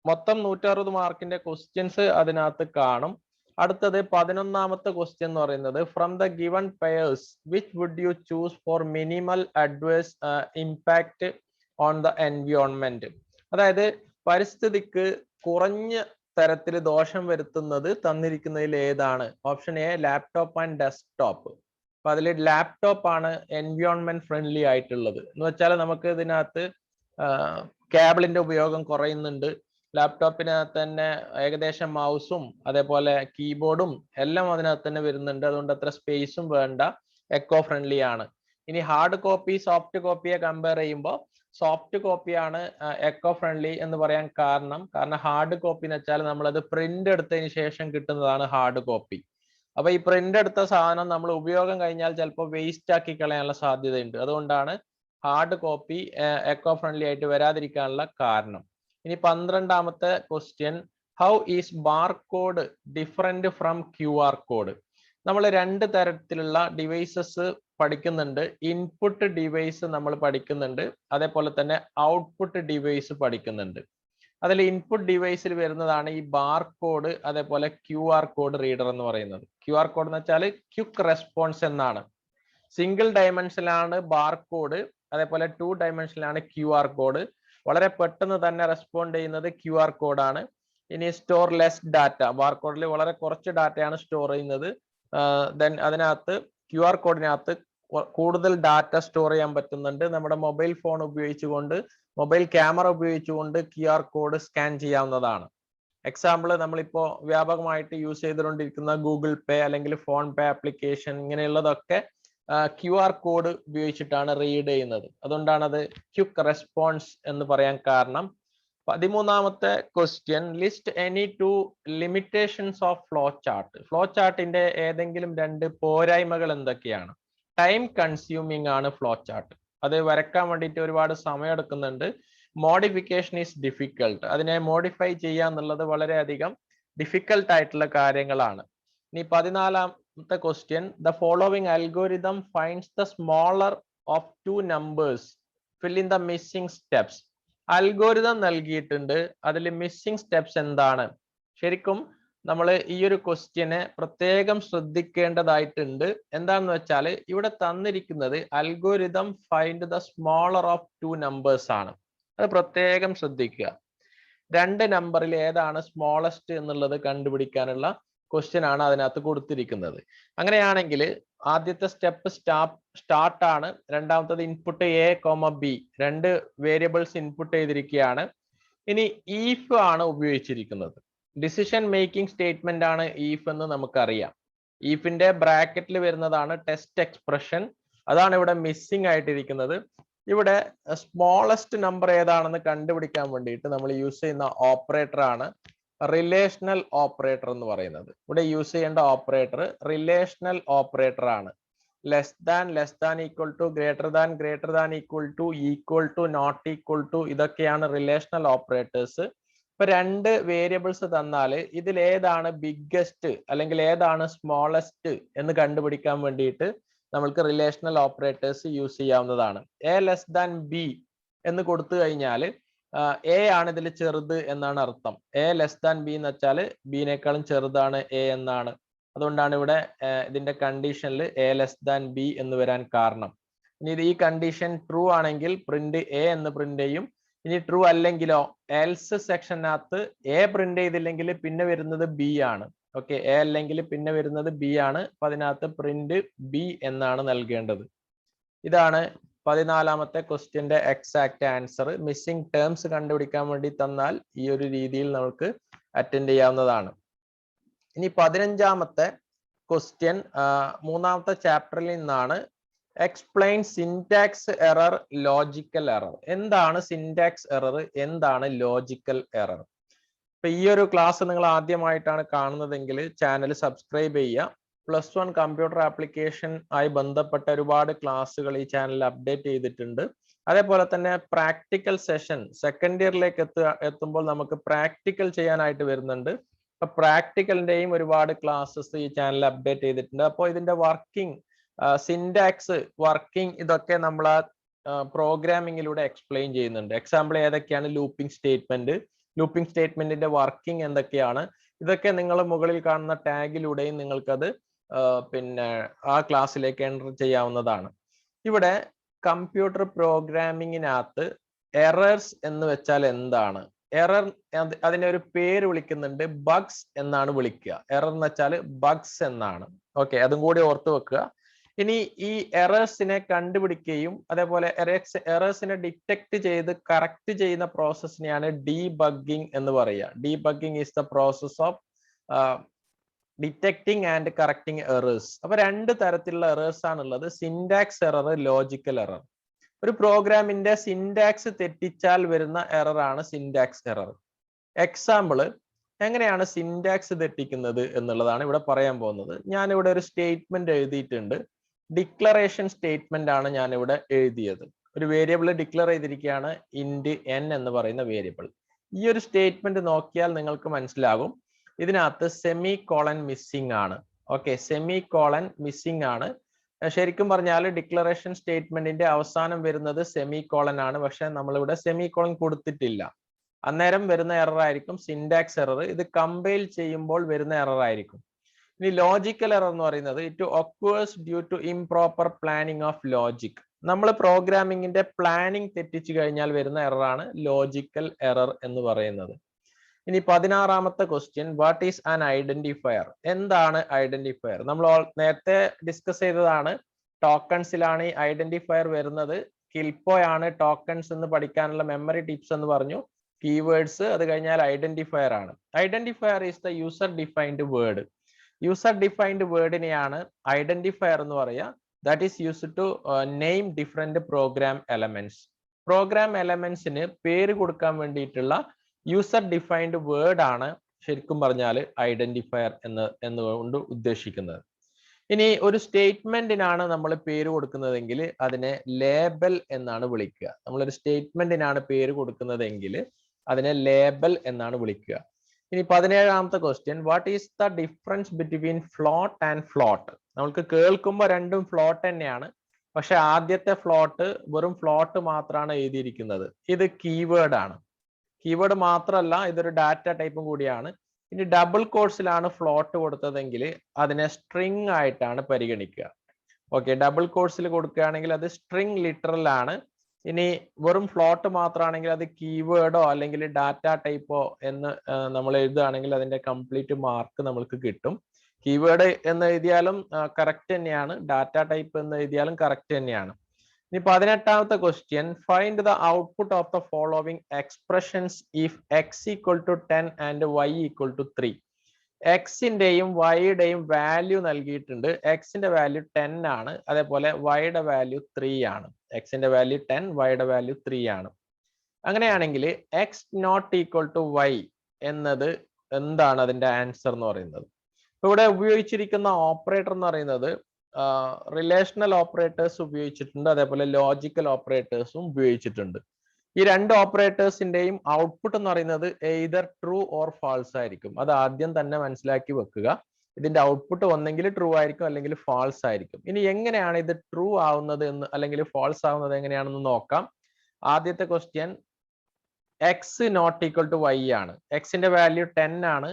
മൊത്തം 160 മാർക്കിന്റെ ക്വസ്റ്റ്യൻസ് അതിനകത്ത് കാണും. അടുത്തത് 11ാമത്തെ ക്വസ്റ്റ്യൻ എന്ന് പറയുന്നത്, from the given pairs which would you choose for minimal adverse impact on the environment. അതായത് പരിസ്ഥിതിക്ക് കുറഞ്ഞ തരത്തിൽ ദോഷം വരുത്തുന്നത് തന്നിരിക്കുന്നതിൽ ഏതാണ്? Option A laptop and desktop. അപ്പൊ അതിൽ ലാപ്ടോപ്പ് ആണ് എൻവയോൺമെന്റ് ഫ്രണ്ട്ലി ആയിട്ടുള്ളത്. എന്ന് വെച്ചാൽ നമുക്ക് ഇതിനകത്ത് കേബിളിന്റെ ഉപയോഗം കുറയുന്നുണ്ട്. ലാപ്ടോപ്പിനകത്ത് തന്നെ ഏകദേശം മൗസും അതേപോലെ കീബോർഡും എല്ലാം അതിനകത്ത് തന്നെ വരുന്നുണ്ട്. അതുകൊണ്ട് അത്ര സ്പേസും വേണ്ട, എക്കോ ഫ്രണ്ട്ലി ആണ്. ഇനി ഹാർഡ് കോപ്പി സോഫ്റ്റ് കോപ്പിയെ കമ്പയർ ചെയ്യുമ്പോൾ സോഫ്റ്റ് കോപ്പിയാണ് എക്കോ ഫ്രണ്ട്ലി എന്ന് പറയാൻ കാരണം ഹാർഡ് കോപ്പി എന്ന് വെച്ചാൽ നമ്മളത് പ്രിന്റ് എടുത്തതിന് ശേഷം കിട്ടുന്നതാണ് ഹാർഡ് കോപ്പി. അപ്പൊ ഈ പ്രിന്റ് എടുത്ത സാധനം നമ്മൾ ഉപയോഗം കഴിഞ്ഞാൽ ചിലപ്പോൾ വേസ്റ്റ് ആക്കി കളയാനുള്ള സാധ്യതയുണ്ട്. അതുകൊണ്ടാണ് ഹാർഡ് കോപ്പി എക്കോ ഫ്രണ്ട്ലി ആയിട്ട് വരാതിരിക്കാനുള്ള കാരണം. ഇനി 12ാമത്തെ question, how is barcode different from QR code. നമ്മൾ 2 തരത്തിലുള്ള ഡിവൈസസ് പഠിക്കുന്നുണ്ട്. ഇൻപുട്ട് ഡിവൈസ് നമ്മൾ പഠിക്കുന്നുണ്ട്, അതേപോലെ തന്നെ ഔട്ട്പുട്ട് ഡിവൈസ് പഠിക്കുന്നുണ്ട്. അതിൽ ഇൻപുട്ട് ഡിവൈസിൽ വരുന്നതാണ് ഈ ബാർകോഡ്, അതേപോലെ QR കോഡ് റീഡർ എന്ന് പറയുന്നത്. QR കോഡ് എന്ന് വെച്ചാൽ ക്വിക്ക് റെസ്പോൺസ് എന്നാണ്. സിംഗിൾ ഡയമെൻഷനിലാണ് ബാർകോഡ്, അതേപോലെ 2 ഡയമെൻഷനിലാണ് QR കോഡ്. വളരെ പെട്ടെന്ന് തന്നെ റെസ്പോണ്ട് ചെയ്യുന്നത് QR കോഡാണ്. ഇനി സ്റ്റോർ ലെസ് ഡാറ്റ, ബാർകോഡിൽ വളരെ കുറച്ച് ഡാറ്റയാണ് സ്റ്റോർ ചെയ്യുന്നത്. ദെൻ അതിനകത്ത് QR കോഡിനകത്ത് കൂടുതൽ ഡാറ്റ സ്റ്റോർ ചെയ്യാൻ പറ്റുന്നുണ്ട്. നമ്മുടെ മൊബൈൽ ഫോൺ ഉപയോഗിച്ചുകൊണ്ട്, മൊബൈൽ ക്യാമറ ഉപയോഗിച്ചുകൊണ്ട് QR കോഡ് സ്കാൻ ചെയ്യാവുന്നതാണ്. എക്സാമ്പിൾ നമ്മളിപ്പോ വ്യാപകമായിട്ട് യൂസ് ചെയ്തുകൊണ്ടിരിക്കുന്ന ഗൂഗിൾ പേ അല്ലെങ്കിൽ ഫോൺ പേ ആപ്ലിക്കേഷൻ, ഇങ്ങനെയുള്ളതൊക്കെ QR കോഡ് ഉപയോഗിച്ചിട്ടാണ് റീഡ് ചെയ്യുന്നത്. അതുകൊണ്ടാണ് അത് ക്വിക്ക് റെസ്പോൺസ് എന്ന് പറയാൻ കാരണം. 13ാമത്തെ question, list any 2 limitations of flow chart. Flow ചാർട്ടിന്റെ ഏതെങ്കിലും 2 പോരായ്മകൾ എന്തൊക്കെയാണ്? ടൈം കൺസ്യൂമിംഗ് ആണ് ഫ്ലോ ചാർട്ട്. അത് വരക്കാൻ വേണ്ടിയിട്ട് ഒരുപാട് സമയം എടുക്കുന്നുണ്ട്. Modification is difficult. അതിനെ മോഡിഫൈ ചെയ്യുക എന്നുള്ളത് വളരെയധികം ഡിഫിക്കൽട്ട് ആയിട്ടുള്ള കാര്യങ്ങളാണ്. ഇനി 14ാമത്തെ question, the following algorithm finds the smaller of 2 numbers, fill in the missing steps. Algorithm നൽകിയിട്ടുണ്ട്, അതിൽ മിസ്സിംഗ് സ്റ്റെപ്സ് എന്താണ്? ശരിക്കും നമ്മൾ ഈ ഒരു ക്വസ്റ്റ്യനെ പ്രത്യേകം ശ്രദ്ധിക്കേണ്ടതായിട്ടുണ്ട്. എന്താണെന്ന് വെച്ചാൽ ഇവിടെ തന്നിരിക്കുന്നത് algorithm find the smaller of 2 numbers ആണ്. അത് പ്രത്യേകം ശ്രദ്ധിക്കുക. 2 നമ്പറിൽ ഏതാണ് സ്മോളസ്റ്റ് എന്നുള്ളത് കണ്ടുപിടിക്കാനുള്ള ക്വസ്റ്റ്യൻ ആണ് അതിനകത്ത് കൊടുത്തിരിക്കുന്നത്. അങ്ങനെയാണെങ്കിൽ ആദ്യത്തെ സ്റ്റെപ്പ് സ്റ്റാർട്ട് ആണ്. രണ്ടാമത്തത് input A, B, 2 variables input ചെയ്തിരിക്കുകയാണ്. ഇനി ഈഫ് ആണ് ഉപയോഗിച്ചിരിക്കുന്നത്. ഡിസിഷൻ മേക്കിംഗ് സ്റ്റേറ്റ്മെന്റ് ആണ് ഈഫ് എന്ന് നമുക്കറിയാം. ഈഫിന്റെ ബ്രാക്കറ്റിൽ വരുന്നതാണ് ടെസ്റ്റ് എക്സ്പ്രഷൻ. അതാണ് ഇവിടെ മിസ്സിംഗ് ആയിട്ടിരിക്കുന്നത്. ഇവിടെ സ്മോളസ്റ്റ് നമ്പർ ഏതാണെന്ന് കണ്ടുപിടിക്കാൻ വേണ്ടിയിട്ട് നമ്മൾ യൂസ് ചെയ്യുന്ന ഓപ്പറേറ്റർ ആണ് റിലേഷണൽ ഓപ്പറേറ്റർ എന്ന് പറയുന്നത്. ഇവിടെ യൂസ് ചെയ്യേണ്ട ഓപ്പറേറ്റർ റിലേഷണൽ ഓപ്പറേറ്റർ ആണ്. Less than equal to, greater than equal to, not equal to, ഇതൊക്കെയാണ് റിലേഷണൽ ഓപ്പറേറ്റേഴ്സ്. ഇപ്പൊ രണ്ട് വേരിയബിൾസ് തന്നാൽ ഇതിൽ ഏതാണ് ബിഗ്ഗസ്റ്റ് അല്ലെങ്കിൽ ഏതാണ് സ്മോളസ്റ്റ് എന്ന് കണ്ടുപിടിക്കാൻ വേണ്ടിയിട്ട് നമ്മൾക്ക് റിലേഷണൽ ഓപ്പറേറ്റേഴ്സ് യൂസ് ചെയ്യാവുന്നതാണ്. എ ലെസ് ദാൻ ബി എന്ന് കൊടുത്തു കഴിഞ്ഞാൽ എ ആണ് ഇതിൽ ചെറുത് എന്നാണ് അർത്ഥം. എ ലെസ് ദാൻ ബി എന്ന് വെച്ചാൽ ബിനേക്കാളും ചെറുതാണ് എ എന്നാണ്. അതുകൊണ്ടാണ് ഇവിടെ ഇതിന്റെ കണ്ടീഷനിൽ എ ലെസ് ദാൻ ബി എന്ന് വരാൻ കാരണം. ഇനി ഈ കണ്ടീഷൻ ട്രൂ ആണെങ്കിൽ പ്രിന്റ് എ എന്ന് പ്രിന്റ് ചെയ്യും. ഇനി ട്രൂ അല്ലെങ്കിലോ എൽസ് സെക്ഷനകത്ത് എ പ്രിന്റ് ചെയ്തില്ലെങ്കിൽ പിന്നെ വരുന്നത് ബി ആണ്. ഓക്കെ, എ അല്ലെങ്കിൽ പിന്നെ വരുന്നത് ബി ആണ്. അപ്പൊ അതിനകത്ത് പ്രിന്റ് ബി എന്നാണ് നൽകേണ്ടത്. ഇതാണ് 14ാമത്തെ ക്വസ്റ്റ്യന്റെ എക്സാക്ട് ആൻസർ. മിസ്സിംഗ് ടേംസ് കണ്ടുപിടിക്കാൻ വേണ്ടി തന്നാൽ ഈ ഒരു രീതിയിൽ നമുക്ക് അറ്റൻഡ് ചെയ്യാവുന്നതാണ്. ഇനി 15ാമത്തെ ക്വസ്റ്റ്യൻ 3ാമത്തെ ചാപ്റ്ററിൽ നിന്നാണ്. Explain syntax error, logical error. എന്താണ് സിന്റാക്സ് എറർ, എന്താണ് ലോജിക്കൽ എറർ? ഇപ്പൊ ഈ ഒരു ക്ലാസ് നിങ്ങൾ ആദ്യമായിട്ടാണ് കാണുന്നതെങ്കിൽ ചാനൽ സബ്സ്ക്രൈബ് ചെയ്യുക. +1 കമ്പ്യൂട്ടർ ആപ്ലിക്കേഷൻ ആയി ബന്ധപ്പെട്ട ഒരുപാട് ക്ലാസ്സുകൾ ഈ ചാനലിൽ അപ്ഡേറ്റ് ചെയ്തിട്ടുണ്ട്. അതേപോലെ തന്നെ പ്രാക്ടിക്കൽ സെഷൻ സെക്കൻഡ് ഇയറിലേക്ക് എത്തുമ്പോൾ നമുക്ക് പ്രാക്ടിക്കൽ ചെയ്യാനായിട്ട് വരുന്നുണ്ട്. അപ്പൊ പ്രാക്ടിക്കലിന്റെയും ഒരുപാട് ക്ലാസ്സസ് ഈ ചാനലിൽ അപ്ഡേറ്റ് ചെയ്തിട്ടുണ്ട്. അപ്പോൾ ഇതിന്റെ വർക്കിംഗ്, സിന്റാക്സ്, വർക്കിംഗ്, ഇതൊക്കെ നമ്മൾ പ്രോഗ്രാമിങ്ങിലൂടെ എക്സ്പ്ലെയിൻ ചെയ്യുന്നുണ്ട്. എക്സാമ്പിൾ ഏതൊക്കെയാണ് ലൂപ്പിംഗ് സ്റ്റേറ്റ്മെന്റ്, ലൂപ്പിംഗ് സ്റ്റേറ്റ്മെന്റിന്റെ വർക്കിംഗ് എന്തൊക്കെയാണ്, ഇതൊക്കെ നിങ്ങൾ മുകളിൽ കാണുന്ന ടാഗിലൂടെയും നിങ്ങൾക്കത് പിന്നെ ആ ക്ലാസ്സിലേക്ക് എൻ്റർ ചെയ്യാവുന്നതാണ്. ഇവിടെ കമ്പ്യൂട്ടർ പ്രോഗ്രാമിങ്ങിനകത്ത് എറേഴ്സ് എന്ന് വെച്ചാൽ എന്താണ്? എറർ അതിനെ ഒരു പേര് വിളിക്കുന്നുണ്ട്, ബഗ്സ് എന്നാണ് വിളിക്കുക. എറർ എന്ന് വെച്ചാൽ ബഗ്സ് എന്നാണ്. ഓക്കെ, അതും കൂടി ഓർത്ത് വെക്കുക. ഇനി ഈ എറേഴ്സിനെ കണ്ടുപിടിക്കുകയും അതേപോലെ എറേഴ്സിനെ ഡിറ്റക്ട് ചെയ്ത് കറക്റ്റ് ചെയ്യുന്ന പ്രോസസ്സിനെയാണ് ഡീബഗ്ഗിംഗ് എന്ന് പറയുക. Debugging is the process of detecting and correcting errors. അപ്പൊ രണ്ട് തരത്തിലുള്ള എറേഴ്സ് ആണുള്ളത്, സിന്റാക്സ് എറർ, ലോജിക്കൽ എറർ. ഒരു പ്രോഗ്രാമിന്റെ സിന്റാക്സ് തെറ്റിച്ചാൽ വരുന്ന എറർ ആണ് സിന്റാക്സ് എറർ. എക്സാമ്പിൾ എങ്ങനെയാണ് സിന്റാക്സ് തെറ്റിക്കുന്നത് എന്നുള്ളതാണ് ഇവിടെ പറയാൻ പോകുന്നത്. ഞാൻ ഇവിടെ ഒരു സ്റ്റേറ്റ്മെന്റ് എഴുതിയിട്ടുണ്ട്. ഡിക്ലറേഷൻ സ്റ്റേറ്റ്മെന്റ് ആണ് ഞാൻ ഇവിടെ എഴുതിയത്. ഒരു വേരിയബിൾ ഡിക്ലെയർ ചെയ്തിരിക്കുകയാണ്, ഇന്റ് n എന്ന് പറയുന്ന വേരിയബിൾ. ഈ ഒരു സ്റ്റേറ്റ്മെന്റ് നോക്കിയാൽ നിങ്ങൾക്ക് മനസ്സിലാകും ഇതിനകത്ത് സെമി കോളൻ മിസ്സിംഗ് ആണ്. ഓക്കെ, സെമി കോളൻ മിസ്സിംഗ് ആണ്. ശരിക്കും പറഞ്ഞാൽ ഡിക്ലറേഷൻ സ്റ്റേറ്റ്മെന്റിന്റെ അവസാനം വരുന്നത് സെമി കോളൻ ആണ്. പക്ഷെ നമ്മളിവിടെ സെമി കോളൻ കൊടുത്തിട്ടില്ല. അന്നേരം വരുന്ന എറർ ആയിരിക്കും സിന്റാക്സ് എറർ. ഇത് കമ്പൈൽ ചെയ്യുമ്പോൾ വരുന്ന എറർ ആയിരിക്കും. ഇനി ലോജിക്കൽ എറർ എന്ന് പറയുന്നത് it occurs due to improper planning of logic. നമ്മൾ പ്രോഗ്രാമിങ്ങിന്റെ പ്ലാനിങ് തെറ്റിച്ചു കഴിഞ്ഞാൽ വരുന്ന എറർ ആണ് ലോജിക്കൽ എറർ എന്ന് പറയുന്നത്. ഇനി 16ാമത്തെ question, what is an identifier? എന്താണ് ഐഡന്റിഫയർ? നമ്മൾ നേരത്തെ ഡിസ്കസ് ചെയ്തതാണ്. ടോക്കൺസിലാണ് ഈ ഐഡന്റിഫയർ വരുന്നത്. കിൽപ്പോയാണ് ടോക്കൺസ് എന്ന് പഠിക്കാനുള്ള മെമ്മറി ടിപ്സ് എന്ന് പറഞ്ഞു. കീവേഡ്സ്, അത് കഴിഞ്ഞാൽ ഐഡന്റിഫയർ ആണ്. Identifier is the user defined word. User defined വേർഡിനെയാണ് ഐഡന്റിഫയർ എന്ന് പറയുക. That is used to name different program elements. Program എലമെന്റ്സിന് പേര് കൊടുക്കാൻ വേണ്ടിയിട്ടുള്ള യൂസർ ഡിഫൈൻഡ് വേർഡ് ആണ് ശരിക്കും പറഞ്ഞാൽ ഐഡന്റിഫയർ എന്നുകൊണ്ട് ഉദ്ദേശിക്കുന്നത്. ഇനി ഒരു സ്റ്റേറ്റ്മെന്റിനാണ് നമ്മൾ പേര് കൊടുക്കുന്നതെങ്കിൽ അതിനെ ലേബൽ എന്നാണ് വിളിക്കുക. നമ്മളൊരു സ്റ്റേറ്റ്മെന്റിനാണ് പേര് കൊടുക്കുന്നതെങ്കിൽ അതിനെ ലേബൽ എന്നാണ് വിളിക്കുക. ഇനി 17ാമത്തെ question, what is the difference between float and float? നമുക്ക് കേൾക്കുമ്പോൾ രണ്ടും ഫ്ലോട്ട് തന്നെയാണ്. പക്ഷെ ആദ്യത്തെ ഫ്ലോട്ട് വെറും ഫ്ലോട്ട് മാത്രമാണ് എഴുതിയിരിക്കുന്നത്. ഇത് കീവേഡ് ആണ്. കീവേഡ് മാത്രമല്ല, ഇതൊരു ഡാറ്റ ടൈപ്പും കൂടിയാണ്. ഇനി ഡബിൾ കോട്സിലാണ് ഫ്ലോട്ട് കൊടുത്തതെങ്കിൽ അതിനെ സ്ട്രിങ് ആയിട്ടാണ് പരിഗണിക്കുക. ഓക്കെ, ഡബിൾ കോട്സിൽ കൊടുക്കുകയാണെങ്കിൽ അത് സ്ട്രിങ് ലിറ്ററൽ ആണ്. ഇനി വെറും ഫ്ലോട്ട് മാത്രമാണെങ്കിൽ അത് കീവേഡോ അല്ലെങ്കിൽ ഡാറ്റ ടൈപ്പോ എന്ന് നമ്മൾ എഴുതുകയാണെങ്കിൽ അതിന്റെ കംപ്ലീറ്റ് മാർക്ക് നമ്മൾക്ക് കിട്ടും. കീവേഡ് എന്ന് എഴുതിയാലും കറക്റ്റ് തന്നെയാണ്, ഡാറ്റ ടൈപ്പ് എന്ന് എഴുതിയാലും കറക്റ്റ് തന്നെയാണ്. ഇനി 18ാമത്തെ question, find the output of the following expressions if x equal to 10 and y equal to 3. എക്സിന്റെയും വൈയുടെയും വാല്യൂ നൽകിയിട്ടുണ്ട്. എക്സിന്റെ വാല്യൂ 10 ആണ്, അതേപോലെ വൈയുടെ വാല്യൂ 3 ആണ്. എക്സിന്റെ വാല്യൂ 10, വൈയുടെ വാല്യൂ 3 ആണ്. അങ്ങനെയാണെങ്കിൽ x not equal to y എന്നത് എന്താണ് അതിന്റെ ആൻസർ എന്ന് പറയുന്നത്? ഇവിടെ ഉപയോഗിച്ചിരിക്കുന്ന ഓപ്പറേറ്റർ എന്ന് പറയുന്നത് റിലേഷണൽ ഓപ്പറേറ്റേഴ്സ് ഉപയോഗിച്ചിട്ടുണ്ട്, അതേപോലെ ലോജിക്കൽ ഓപ്പറേറ്റേഴ്സും ഉപയോഗിച്ചിട്ടുണ്ട്. ഈ രണ്ട് ഓപ്പറേറ്റേഴ്സിന്റെയും ഔട്ട്പുട്ട് എന്ന് പറയുന്നത് എയ്തർ ട്രൂ ഓർ ഫാൾസ് ആയിരിക്കും. അത് ആദ്യം തന്നെ മനസ്സിലാക്കി വെക്കുക. ഇതിന്റെ ഔട്ട്പുട്ട് ഒന്നെങ്കിൽ ട്രൂ ആയിരിക്കും അല്ലെങ്കിൽ ഫാൾസ് ആയിരിക്കും. ഇനി എങ്ങനെയാണ് ഇത് ട്രൂ ആവുന്നത് എന്ന് അല്ലെങ്കിൽ ഫാൾസ് ആവുന്നത് എങ്ങനെയാണെന്ന് നോക്കാം. ആദ്യത്തെ question x not equal to y ആണ്. എക്സിന്റെ വാല്യൂ 10 ആണ്.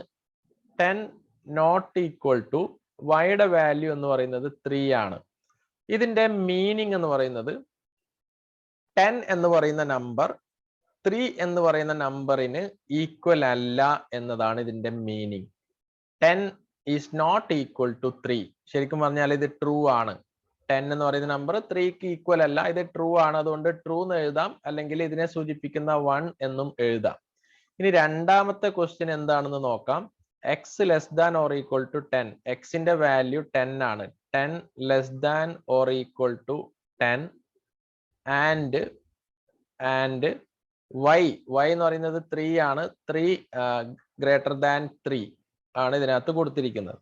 10 നോട്ട് ഈക്വൽ ടു വൈയുടെ വാല്യൂ എന്ന് പറയുന്നത് 3 ആണ്. ഇതിന്റെ മീനിങ് എന്ന് പറയുന്നത് 10 എന്ന് പറയുന്ന നമ്പർ 3 എന്ന് പറയുന്ന നമ്പറിന് ഈക്വൽ അല്ല എന്നതാണ് ഇതിന്റെ meaning. 10 is not equal to 3. ശരിക്കും പറഞ്ഞാൽ ഇത് ട്രൂ ആണ്. 10 എന്ന് പറയുന്ന നമ്പർ 3ക്ക് ഈക്വൽ അല്ല, ഇത് ട്രൂ ആണ്. അതുകൊണ്ട് ട്രൂ എന്ന് എഴുതാം, അല്ലെങ്കിൽ ഇതിനെ സൂചിപ്പിക്കുന്ന 1 എന്നും എഴുതാം. ഇനി രണ്ടാമത്തെ ക്വസ്റ്റ്യൻ എന്താണെന്ന് നോക്കാം. X less than or equal to 10. എക്സിന്റെ വാല്യൂ 10 ആണ്. 10 less than or equal to 10 and y എന്ന് പറയുന്നത് 3 ആണ്. 3 ഗ്രേറ്റർ ദാൻ 3 ആണ് ഇതിനകത്ത് കൊടുത്തിരിക്കുന്നത്.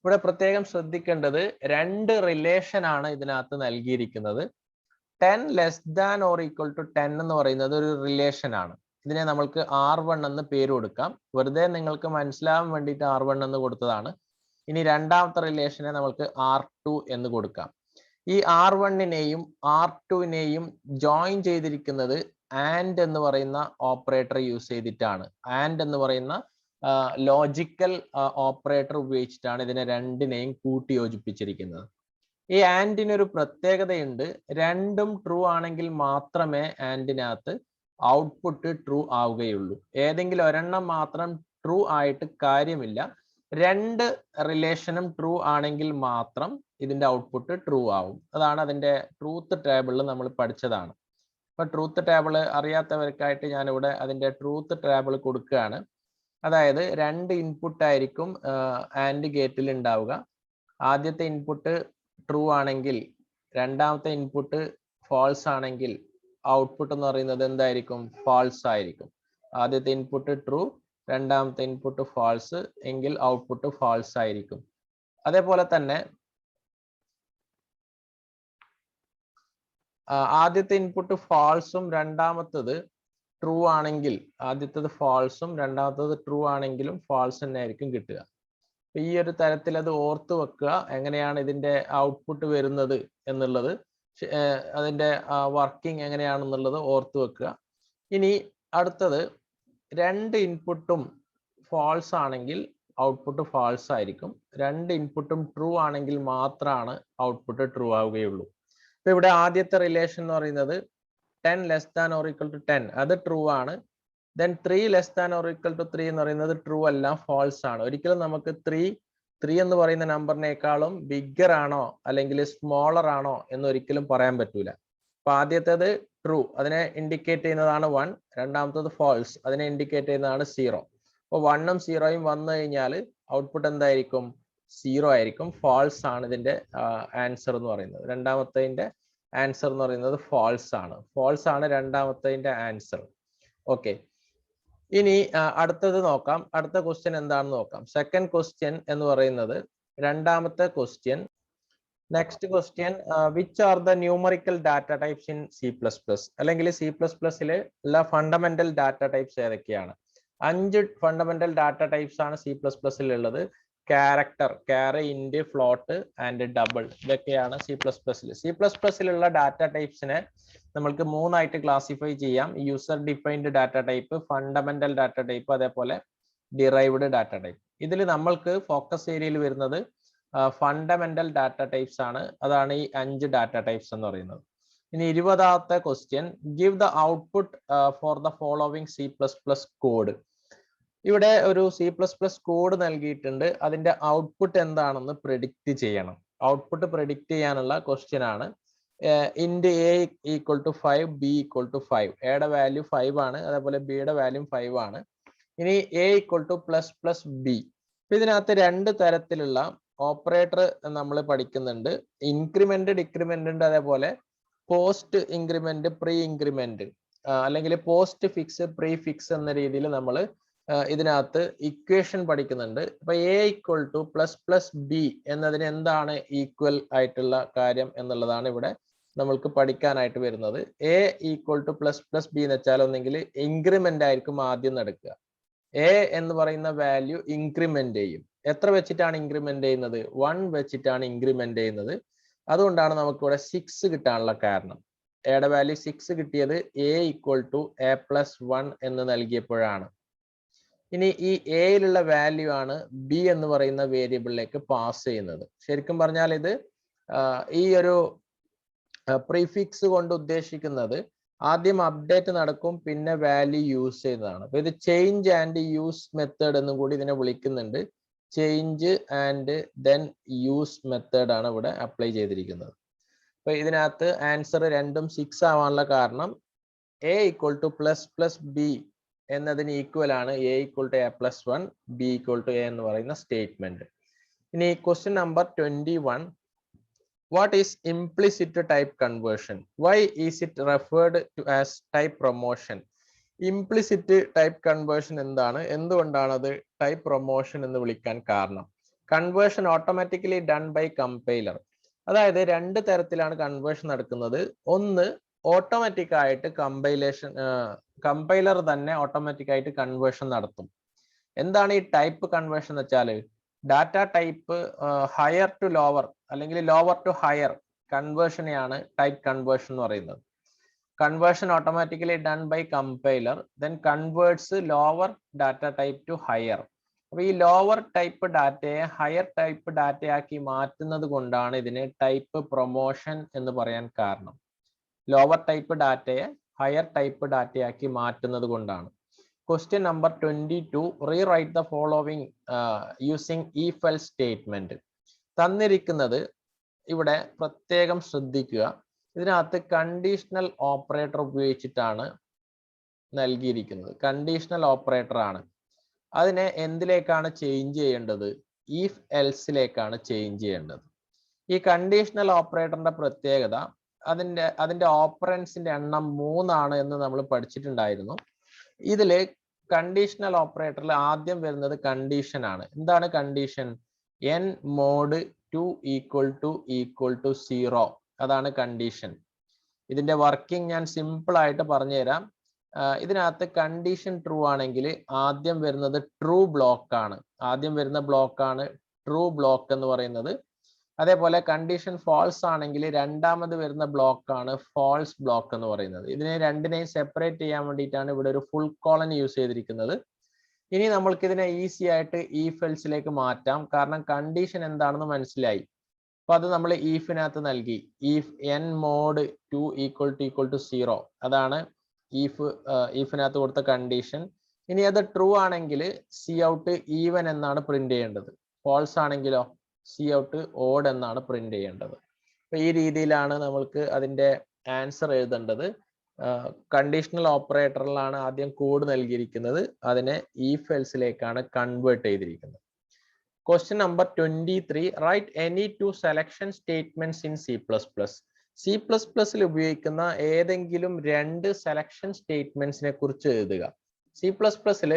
ഇവിടെ പ്രത്യേകം ശ്രദ്ധിക്കേണ്ടത് രണ്ട് റിലേഷൻ ആണ് ഇതിനകത്ത് നൽകിയിരിക്കുന്നത്. 10 less than or equal to 10 എന്ന് പറയുന്നത് ഒരു റിലേഷൻ ആണ്. ഇതിനെ നമ്മൾക്ക് R1 എന്ന് പേര് കൊടുക്കാം. വെറുതെ നിങ്ങൾക്ക് മനസ്സിലാവാൻ വേണ്ടിയിട്ട് R1 എന്ന് കൊടുത്തതാണ്. ഇനി രണ്ടാമത്തെ റിലേഷനെ നമ്മൾക്ക് R2 എന്ന് കൊടുക്കാം. ഈ R1നെയും R2നെയും ജോയിൻ ചെയ്തിരിക്കുന്നത് ആൻഡ് എന്ന് പറയുന്ന ഓപ്പറേറ്റർ യൂസ് ചെയ്തിട്ടാണ്. ആൻഡ് എന്ന് പറയുന്ന ലോജിക്കൽ ഓപ്പറേറ്റർ ഉപയോഗിച്ചിട്ടാണ് ഇതിനെ രണ്ടിനെയും കൂട്ടി യോജിപ്പിച്ചിരിക്കുന്നത്. ഈ ആൻഡിന് ഒരു പ്രത്യേകതയുണ്ട്. രണ്ടും ട്രൂ ആണെങ്കിൽ മാത്രമേ ആൻഡിനകത്ത് ഔട്ട്പുട്ട് ട്രൂ ആവുകയുള്ളൂ. ഏതെങ്കിലും ഒരെണ്ണം മാത്രം ട്രൂ ആയിട്ട് കാര്യമില്ല. രണ്ട് റിലേഷനും ട്രൂ ആണെങ്കിൽ മാത്രം ഇതിന്റെ ഔട്ട്പുട്ട് ട്രൂ ആവും. അതാണ് അതിന്റെ ട്രൂത്ത് ടേബിളിൽ നമ്മൾ പഠിച്ചതാണ്. അപ്പൊ ട്രൂത്ത് ടേബിൾ അറിയാത്തവർക്കായിട്ട് ഞാനിവിടെ അതിന്റെ ട്രൂത്ത് ടേബിൾ കൊടുക്കുകയാണ്. അതായത് രണ്ട് ഇൻപുട്ട് ആയിരിക്കും ആൻഡ് ഗേറ്റിൽ ഉണ്ടാവുക. ആദ്യത്തെ ഇൻപുട്ട് ട്രൂ ആണെങ്കിൽ രണ്ടാമത്തെ ഇൻപുട്ട് ഫാൾസ് ആണെങ്കിൽ ഔട്ട്പുട്ട് എന്ന് പറയുന്നത് എന്തായിരിക്കും? ഫാൾസ് ആയിരിക്കും. ആദ്യത്തെ ഇൻപുട്ട് ട്രൂ, രണ്ടാമത്തെ ഇൻപുട്ട് ഫാൾസ് എങ്കിൽ ഔട്ട്പുട്ട് ഫാൾസ് ആയിരിക്കും. അതേപോലെ തന്നെ ആദ്യത്തെ ഇൻപുട്ട് ഫാൾസും രണ്ടാമത്തത് ട്രൂ ആണെങ്കിൽ, ആദ്യത്തത് ഫാൾസും രണ്ടാമത്തത് ട്രൂ ആണെങ്കിലും ഫാൾസ് തന്നെ ആയിരിക്കും കിട്ടുക. ഈ ഒരു തരത്തിൽ അത് ഓർത്ത് വെക്കുക, എങ്ങനെയാണ് ഇതിന്റെ ഔട്ട്പുട്ട് വരുന്നത് എന്നുള്ളത്, അതിന്റെ വർക്കിംഗ് എങ്ങനെയാണെന്നുള്ളത് ഓർത്ത് വെക്കുക. ഇനി അടുത്തത് രണ്ട് ഇൻപുട്ടും ഫാൾസ് ആണെങ്കിൽ ഔട്ട്പുട്ട് ഫാൾസ് ആയിരിക്കും. രണ്ട് ഇൻപുട്ടും ട്രൂ ആണെങ്കിൽ മാത്രമാണ് ഔട്ട്പുട്ട് ട്രൂ ആവുകയുള്ളൂ. ഇപ്പൊ ഇവിടെ ആദ്യത്തെ റിലേഷൻ എന്ന് പറയുന്നത് 10 less than or equal to 10, അത് ട്രൂ ആണ്. Then 3 less than or equal to 3 എന്ന് പറയുന്നത് ട്രൂ അല്ല, ഫാൾസ് ആണ്. ഒരിക്കലും നമുക്ക് 3 എന്ന് പറയുന്ന നമ്പറിനേക്കാളും ബിഗ്ഗർ ആണോ അല്ലെങ്കിൽ സ്മോളർ ആണോ എന്ന് ഒരിക്കലും പറയാൻ പറ്റൂല. അപ്പൊ ആദ്യത്തേത് ട്രൂ, അതിനെ ഇൻഡിക്കേറ്റ് ചെയ്യുന്നതാണ് 1. രണ്ടാമത്തത് ഫാൾസ്, അതിനെ ഇൻഡിക്കേറ്റ് ചെയ്യുന്നതാണ് 0. അപ്പൊ 1ഉം 0യും വന്നു കഴിഞ്ഞാൽ ഔട്ട്പുട്ട് എന്തായിരിക്കും? 0 ആയിരിക്കും. ഫാൾസ് ആണ് ഇതിന്റെ ആൻസർ എന്ന് പറയുന്നത്. രണ്ടാമത്തെ ആൻസർ എന്ന് പറയുന്നത് ഫാൾസ് ആണ്. ഫാൾസ് ആണ് രണ്ടാമത്തെ ആൻസർ. ഓക്കെ, ഇനി അടുത്തത് നോക്കാം. അടുത്ത ക്വസ്റ്റ്യൻ എന്താണെന്ന് നോക്കാം. സെക്കൻഡ് ക്വസ്റ്റ്യൻ എന്ന് പറയുന്നത് രണ്ടാമത്തെ question. Next question, which are the numerical data types in C++? അല്ലെങ്കിൽ C++ൽ ഉള്ള ഫണ്ടമെന്റൽ ഡാറ്റ ടൈപ്സ് ഏതൊക്കെയാണ്? 5 ഫണ്ടമെന്റൽ ഡാറ്റ ടൈപ്സ് ആണ് C++ൽ ഉള്ളത്. Character, ക്യാർ, int, float and double, ഇതൊക്കെയാണ് C++ലുള്ള ഡാറ്റ ടൈപ്സിനെ നമ്മൾക്ക് 3 ആയിട്ട് ക്ലാസിഫൈ ചെയ്യാം. User defined data type, fundamental data type, അതേപോലെ ഡിറൈവ്ഡ് ഡാറ്റ ടൈപ്പ്. ഇതിൽ നമ്മൾക്ക് ഫോക്കസ് ഏരിയയിൽ വരുന്നത് ഫണ്ടമെന്റൽ ഡാറ്റ ടൈപ്സ് ആണ്. അതാണ് ഈ 5 ഡാറ്റ ടൈപ്സ് എന്ന് പറയുന്നത്. ഇനി 20ാമത്തെ question, give the output for the following C++ code. ഇവിടെ ഒരു C++ കോഡ് നൽകിയിട്ടുണ്ട്. അതിന്റെ ഔട്ട്പുട്ട് എന്താണെന്ന് പ്രെഡിക്റ്റ് ചെയ്യണം. ഔട്ട്പുട്ട് പ്രെഡിക്റ്റ് ചെയ്യാനുള്ള ക്വസ്റ്റ്യൻ ആണ്. Int A equal to 5, B equal to 5. എയുടെ വാല്യൂ 5 ആണ്, അതേപോലെ ബിയുടെ വാല്യൂ 5 ആണ്. ഇനി A equal to plus B. ഇതിനകത്ത് രണ്ട് തരത്തിലുള്ള ഓപ്പറേറ്റർ നമ്മൾ പഠിക്കുന്നുണ്ട്. ഇൻക്രിമെന്റ്, ഡിക്രിമെന്റ് ഉണ്ട്. അതേപോലെ പോസ്റ്റ് ഇൻക്രിമെന്റ്, പ്രീ ഇൻക്രിമെന്റ്, അല്ലെങ്കിൽ പോസ്റ്റ് ഫിക്സ്, പ്രീ ഫിക്സ് എന്ന രീതിയിൽ നമ്മൾ ഇതിനകത്ത് ഇക്വേഷൻ പഠിക്കുന്നുണ്ട്. അപ്പൊ A equal to plus B എന്നതിന് എന്താണ് ഈക്വൽ ആയിട്ടുള്ള കാര്യം എന്നുള്ളതാണ് ഇവിടെ നമ്മൾക്ക് പഠിക്കാനായിട്ട് വരുന്നത്. A equal to plus plus B എന്ന് വെച്ചാൽ ഒന്നെങ്കിൽ ഇൻക്രിമെന്റ് ആയിരിക്കും ആദ്യം നടക്കുക. എ എന്ന് പറയുന്ന വാല്യൂ ഇൻക്രിമെന്റ് ചെയ്യും. എത്ര വെച്ചിട്ടാണ് ഇൻക്രിമെന്റ് ചെയ്യുന്നത്? 1 വെച്ചിട്ടാണ് ഇൻക്രിമെന്റ് ചെയ്യുന്നത്. അതുകൊണ്ടാണ് നമുക്ക് ഇവിടെ 6 കിട്ടാനുള്ള കാരണം. എയുടെ വാല്യൂ 6 കിട്ടിയത് A equal to A plus 1 എന്ന് നൽകിയപ്പോഴാണ്. ഇനി ഈ എയിലുള്ള വാല്യൂ ആണ് ബി എന്ന് പറയുന്ന വേരിയബിളിലേക്ക് പാസ് ചെയ്യുന്നത്. ശരിക്കും പറഞ്ഞാൽ ഇത് ഈ ഒരു പ്രീഫിക്സ് കൊണ്ട് ഉദ്ദേശിക്കുന്നത് ആദ്യം അപ്ഡേറ്റ് നടക്കും, പിന്നെ വാല്യൂ യൂസ് ചെയ്യുന്നതാണ്. അപ്പൊ ഇത് ചേഞ്ച് ആൻഡ് യൂസ് മെത്തേഡ് എന്നും കൂടി ഇതിനെ വിളിക്കുന്നുണ്ട്. Change and then use method ആണ് ഇവിടെ അപ്ലൈ ചെയ്തിരിക്കുന്നത്. അപ്പൊ ഇതിനകത്ത് ആൻസർ രണ്ടും 6 ആവാനുള്ള കാരണം A equal to plus plus B എന്നതിന് ഈക്വൽ ആണ് A equal to A plus 1, B equal to A എന്ന് പറയുന്ന സ്റ്റേറ്റ്മെന്റ്. ഇനി question number 21. What is implicit type conversion? Why is it referred to as type promotion? Implicit type conversion എന്താണ്, എന്തുകൊണ്ടാണ് അത് type promotion എന്ന് വിളിക്കാൻ കാരണം? Conversion automatically done by compiler. അതായത് രണ്ട് തരത്തിലാണ് കൺവേർഷൻ നടക്കുന്നത്. ഒന്ന് ഓട്ടോമാറ്റിക് ആയിട്ട് കമ്പൈലർ തന്നെ ഓട്ടോമാറ്റിക് ആയിട്ട് കൺവേർഷൻ നടത്തും. എന്താണ് ഈ ടൈപ്പ് കൺവേർഷൻ എന്ന് വെച്ചാൽ, data type higher to lower അല്ലെങ്കിൽ ലോവർ ടു ഹയർ കൺവേർഷനെയാണ് ടൈപ്പ് കൺവേർഷൻ എന്ന് പറയുന്നത്. Conversion automatically done by compiler, then converts lower data type to higher. അപ്പൊ ഈ ലോവർ ടൈപ്പ് ഡാറ്റയെ ഹയർ ടൈപ്പ് ഡാറ്റയാക്കി മാറ്റുന്നത് കൊണ്ടാണ് ഇതിനെ ടൈപ്പ് പ്രൊമോഷൻ എന്ന് പറയാൻ കാരണം. ലോവർ ടൈപ്പ് ഡാറ്റയെ ഹയർ ടൈപ്പ് ഡാറ്റയാക്കി മാറ്റുന്നത് കൊണ്ടാണ്. Question number 22. Rewrite the following using if else statement. തന്നിരിക്കുന്നത് ഇവിടെ പ്രത്യേകം ശ്രദ്ധിക്കുക. ഇതിനകത്ത് കണ്ടീഷണൽ ഓപ്പറേറ്റർ ഉപയോഗിച്ചിട്ടാണ് നൽകിയിരിക്കുന്നത്. കണ്ടീഷണൽ ഓപ്പറേറ്റർ ആണ്. അതിനെ എന്തിലേക്കാണ് ചേഞ്ച് ചെയ്യേണ്ടത്? ഇഫ് എൽസിലേക്കാണ് ചേഞ്ച് ചെയ്യേണ്ടത്. ഈ കണ്ടീഷണൽ ഓപ്പറേറ്ററിന്റെ പ്രത്യേകത അതിന്റെ ഓപ്പറൻസിന്റെ എണ്ണം 3 ആണ് എന്ന് നമ്മൾ പഠിച്ചിട്ടുണ്ടായിരുന്നു. ഇതില് കണ്ടീഷണൽ ഓപ്പറേറ്ററിൽ ആദ്യം വരുന്നത് കണ്ടീഷൻ ആണ്. എന്താണ് condition? n mod 2 equal to 0. അതാണ് കണ്ടീഷൻ. ഇതിന്റെ വർക്കിംഗ് ഞാൻ സിമ്പിൾ ആയിട്ട് പറഞ്ഞുതരാം. ഇതിനകത്ത് കണ്ടീഷൻ ട്രൂ ആണെങ്കിൽ ആദ്യം വരുന്നത് ട്രൂ ബ്ലോക്ക് ആണ്. ആദ്യം വരുന്ന ബ്ലോക്കാണ് ട്രൂ ബ്ലോക്ക് എന്ന് പറയുന്നത്. അതേപോലെ കണ്ടീഷൻ ഫാൾസ് ആണെങ്കിൽ രണ്ടാമത് വരുന്ന ബ്ലോക്കാണ് ഫാൾസ് ബ്ലോക്ക് എന്ന് പറയുന്നത്. ഇതിനെ രണ്ടിനെയും സെപ്പറേറ്റ് ചെയ്യാൻ വേണ്ടിയിട്ടാണ് ഇവിടെ ഒരു ഫുൾ കോളൻ യൂസ് ചെയ്തിരിക്കുന്നത്. ഇനി നമ്മൾക്ക് ഇതിനെ ഈസി ആയിട്ട് ഈഫ് എൽസിലേക്ക് മാറ്റാം. കാരണം കണ്ടീഷൻ എന്താണെന്ന് മനസ്സിലായി. അപ്പൊ അത് നമ്മൾ ഈഫിനകത്ത് നൽകി. If n mod 2 equal to 0. അതാണ് ഈഫിനകത്ത് കൊടുത്ത കണ്ടീഷൻ. ഇനി അത് ട്രൂ ആണെങ്കിൽ സി ഔട്ട് ഈവൻ എന്നാണ് പ്രിന്റ് ചെയ്യേണ്ടത്. ഫാൾസ് ആണെങ്കിലോ സി ഔട്ട് ഓഡ് എന്നാണ് പ്രിന്റ് ചെയ്യേണ്ടത്. അപ്പൊ ഈ രീതിയിലാണ് നമ്മൾക്ക് അതിന്റെ ആൻസർ എഴുതേണ്ടത്. കണ്ടീഷണൽ ഓപ്പറേറ്ററിലാണ് ആദ്യം കോഡ് നൽകിയിരിക്കുന്നത്. അതിനെ ഈഫ് എൽസിലേക്കാണ് കൺവേർട്ട് ചെയ്തിരിക്കുന്നത്. Question number 23. Write any 2 selection statements in C++. C++ൽ ഉപയോഗിക്കുന്ന ഏതെങ്കിലും 2 സെലക്ഷൻ സ്റ്റേറ്റ്മെന്റ്സിനെ കുറിച്ച് എഴുതുക. C++ൽ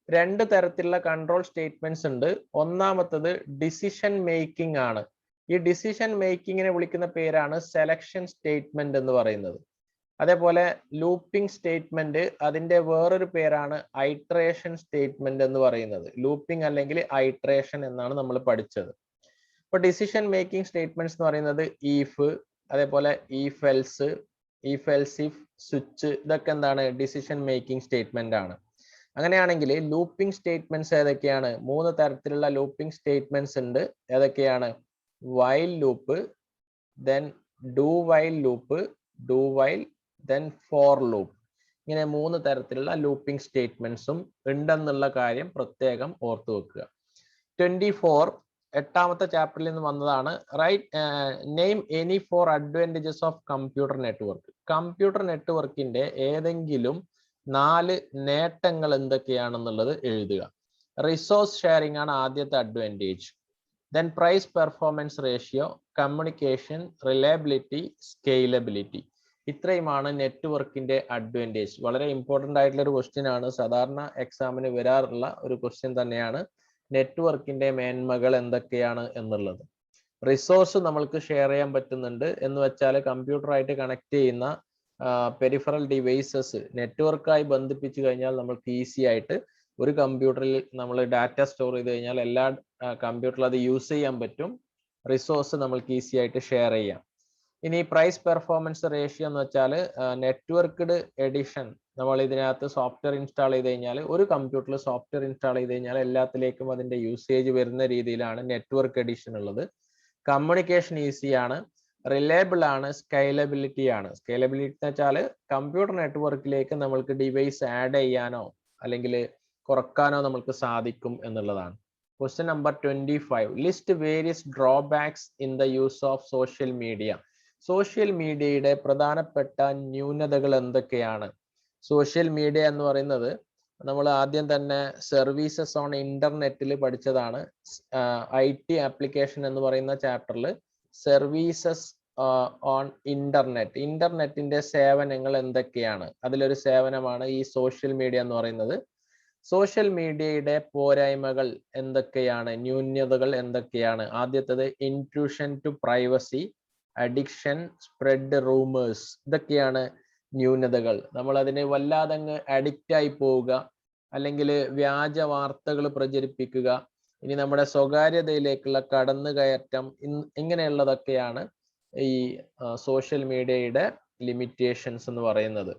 2 തരത്തിലുള്ള കൺട്രോൾ സ്റ്റേറ്റ്മെന്റ്സ് ഉണ്ട്. ഒന്നാമത്തത് ഡിസിഷൻ മേക്കിംഗ് ആണ്. ഈ ഡിസിഷൻ മേക്കിങ്ങിനെ വിളിക്കുന്ന പേരാണ് സെലക്ഷൻ സ്റ്റേറ്റ്മെന്റ് എന്ന് പറയുന്നത്. അതേപോലെ ലൂപ്പിംഗ് സ്റ്റേറ്റ്മെന്റ്, അതിന്റെ വേറൊരു പേരാണ് ഐട്രേഷൻ സ്റ്റേറ്റ്മെന്റ് എന്ന് പറയുന്നത്. ലൂപ്പിംഗ് അല്ലെങ്കിൽ ഐട്രേഷൻ എന്നാണ് നമ്മൾ പഠിച്ചത്. ഇപ്പൊ ഡിസിഷൻ മേക്കിംഗ് സ്റ്റേറ്റ്മെന്റ്സ് എന്ന് പറയുന്നത് ഈഫ്, അതേപോലെ if else, if else if, switch, ഇതൊക്കെ എന്താണ്? ഡിസിഷൻ മേക്കിംഗ് സ്റ്റേറ്റ്മെന്റ് ആണ്. അങ്ങനെയാണെങ്കിൽ ലൂപ്പിംഗ് സ്റ്റേറ്റ്മെന്റ്സ് ഏതൊക്കെയാണ്? 3 തരത്തിലുള്ള ലൂപ്പിംഗ് സ്റ്റേറ്റ്മെന്റ്സ് ഉണ്ട്. ഏതൊക്കെയാണ്? While loop, then do while loop, do while, then for loop. ഇങ്ങനെ 3 തരത്തിലുള്ള ലൂപ്പിംഗ് സ്റ്റേറ്റ്മെന്റ്സും ഉണ്ടെന്നുള്ള കാര്യം പ്രത്യേകം ഓർത്തു വെക്കുക. 24 8ാമത്തെ ചാപ്റ്ററിൽ നിന്ന് വന്നതാണ്. Write name any 4 advantages of computer network. Computer നെറ്റ്വർക്കിന്റെ ഏതെങ്കിലും 4 നേട്ടങ്ങൾ എന്തൊക്കെയാണെന്നുള്ളത് എഴുതുക. റിസോഴ്സ് ഷെയറിംഗ് ആണ് ആദ്യത്തെ advantage. Then price performance ratio, communication, reliability, scalability. ഇത്രയുമാണ് നെറ്റ്വർക്കിന്റെ അഡ്വാൻറ്റേജ്. വളരെ ഇമ്പോർട്ടന്റ് ആയിട്ടുള്ള ഒരു ക്വസ്റ്റ്യൻ ആണ്. സാധാരണ എക്സാമിന് വരാറുള്ള ഒരു ക്വസ്റ്റ്യൻ തന്നെയാണ് നെറ്റ്വർക്കിന്റെ മേന്മകൾ എന്തൊക്കെയാണ് എന്നുള്ളത്. റിസോഴ്സ് നമ്മൾക്ക് ഷെയർ ചെയ്യാൻ പറ്റുന്നുണ്ട് എന്ന് വെച്ചാൽ കമ്പ്യൂട്ടറായിട്ട് കണക്ട് ചെയ്യുന്ന പെരിഫറൽ ഡിവൈസസ് നെറ്റ്വർക്കായി ബന്ധിപ്പിച്ചു കഴിഞ്ഞാൽ നമ്മൾക്ക് ഈസി ആയിട്ട് ഒരു കമ്പ്യൂട്ടറിൽ നമ്മൾ ഡാറ്റ സ്റ്റോർ ചെയ്ത് കഴിഞ്ഞാൽ എല്ലാ കമ്പ്യൂട്ടറിൽ അത് യൂസ് ചെയ്യാൻ പറ്റും. റിസോഴ്സ് നമ്മൾക്ക് ഈസി ആയിട്ട് ഷെയർ ചെയ്യാം. ഇനി പ്രൈസ് പെർഫോമൻസ് റേഷ്യോ എന്ന് വെച്ചാൽ നെറ്റ്വർക്ക്ഡ് എഡിഷൻ, നമ്മൾ ഇതിനകത്ത് സോഫ്റ്റ്വെയർ ഇൻസ്റ്റാൾ ചെയ്ത് കഴിഞ്ഞാൽ ഒരു കമ്പ്യൂട്ടറിൽ സോഫ്റ്റ്വെയർ ഇൻസ്റ്റാൾ ചെയ്ത് കഴിഞ്ഞാൽ എല്ലാത്തിലേക്കും അതിന്റെ യൂസേജ് വരുന്ന രീതിയിലാണ് നെറ്റ്വർക്ക് എഡിഷൻ ഉള്ളത്. കമ്മ്യൂണിക്കേഷൻ ഈസിയാണ്, റിലയബിൾ ആണ്, സ്കെയിലബിലിറ്റി ആണ്. സ്കെയിലബിലിറ്റി എന്ന് വെച്ചാൽ കമ്പ്യൂട്ടർ നെറ്റ്വർക്കിലേക്ക് നമ്മൾക്ക് ഡിവൈസ് ആഡ് ചെയ്യാനോ അല്ലെങ്കിൽ കുറക്കാനോ നമുക്ക് സാധിക്കും എന്നുള്ളതാണ്. Question number 25. List various drawbacks in the use of social media. Social മീഡിയയുടെ പ്രധാനപ്പെട്ട ന്യൂനതകൾ എന്തൊക്കെയാണ്? സോഷ്യൽ മീഡിയ എന്ന് പറയുന്നത് നമ്മൾ ആദ്യം തന്നെ സർവീസസ് ഓൺ ഇന്റർനെറ്റിൽ പഠിച്ചതാണ്. IT ആപ്ലിക്കേഷൻ എന്ന് പറയുന്ന ചാപ്റ്ററിൽ സർവീസസ് ഓൺ ഇന്റർനെറ്റ്, ഇന്റർനെറ്റിന്റെ സേവനങ്ങൾ എന്തൊക്കെയാണ്, അതിലൊരു സേവനമാണ് ഈ സോഷ്യൽ മീഡിയ എന്ന് പറയുന്നത്. സോഷ്യൽ മീഡിയയുടെ പോരായ്മകൾ എന്തൊക്കെയാണ്, ന്യൂനതകൾ എന്തൊക്കെയാണ്? ആദ്യത്തേത് intrusion to privacy, addiction, spread rumours. ഇതൊക്കെയാണ് ന്യൂനതകൾ. നമ്മൾ അതിന് വല്ലാതങ്ങ് അഡിക്റ്റ് ആയി പോവുക, അല്ലെങ്കിൽ വ്യാജ വാർത്തകൾ പ്രചരിപ്പിക്കുക, ഇനി നമ്മുടെ സ്വകാര്യതയിലേക്കുള്ള കടന്നുകയറ്റം, ഇങ്ങനെയുള്ളതൊക്കെയാണ് ഈ സോഷ്യൽ മീഡിയയുടെ ലിമിറ്റേഷൻസ് എന്ന് പറയുന്നത്.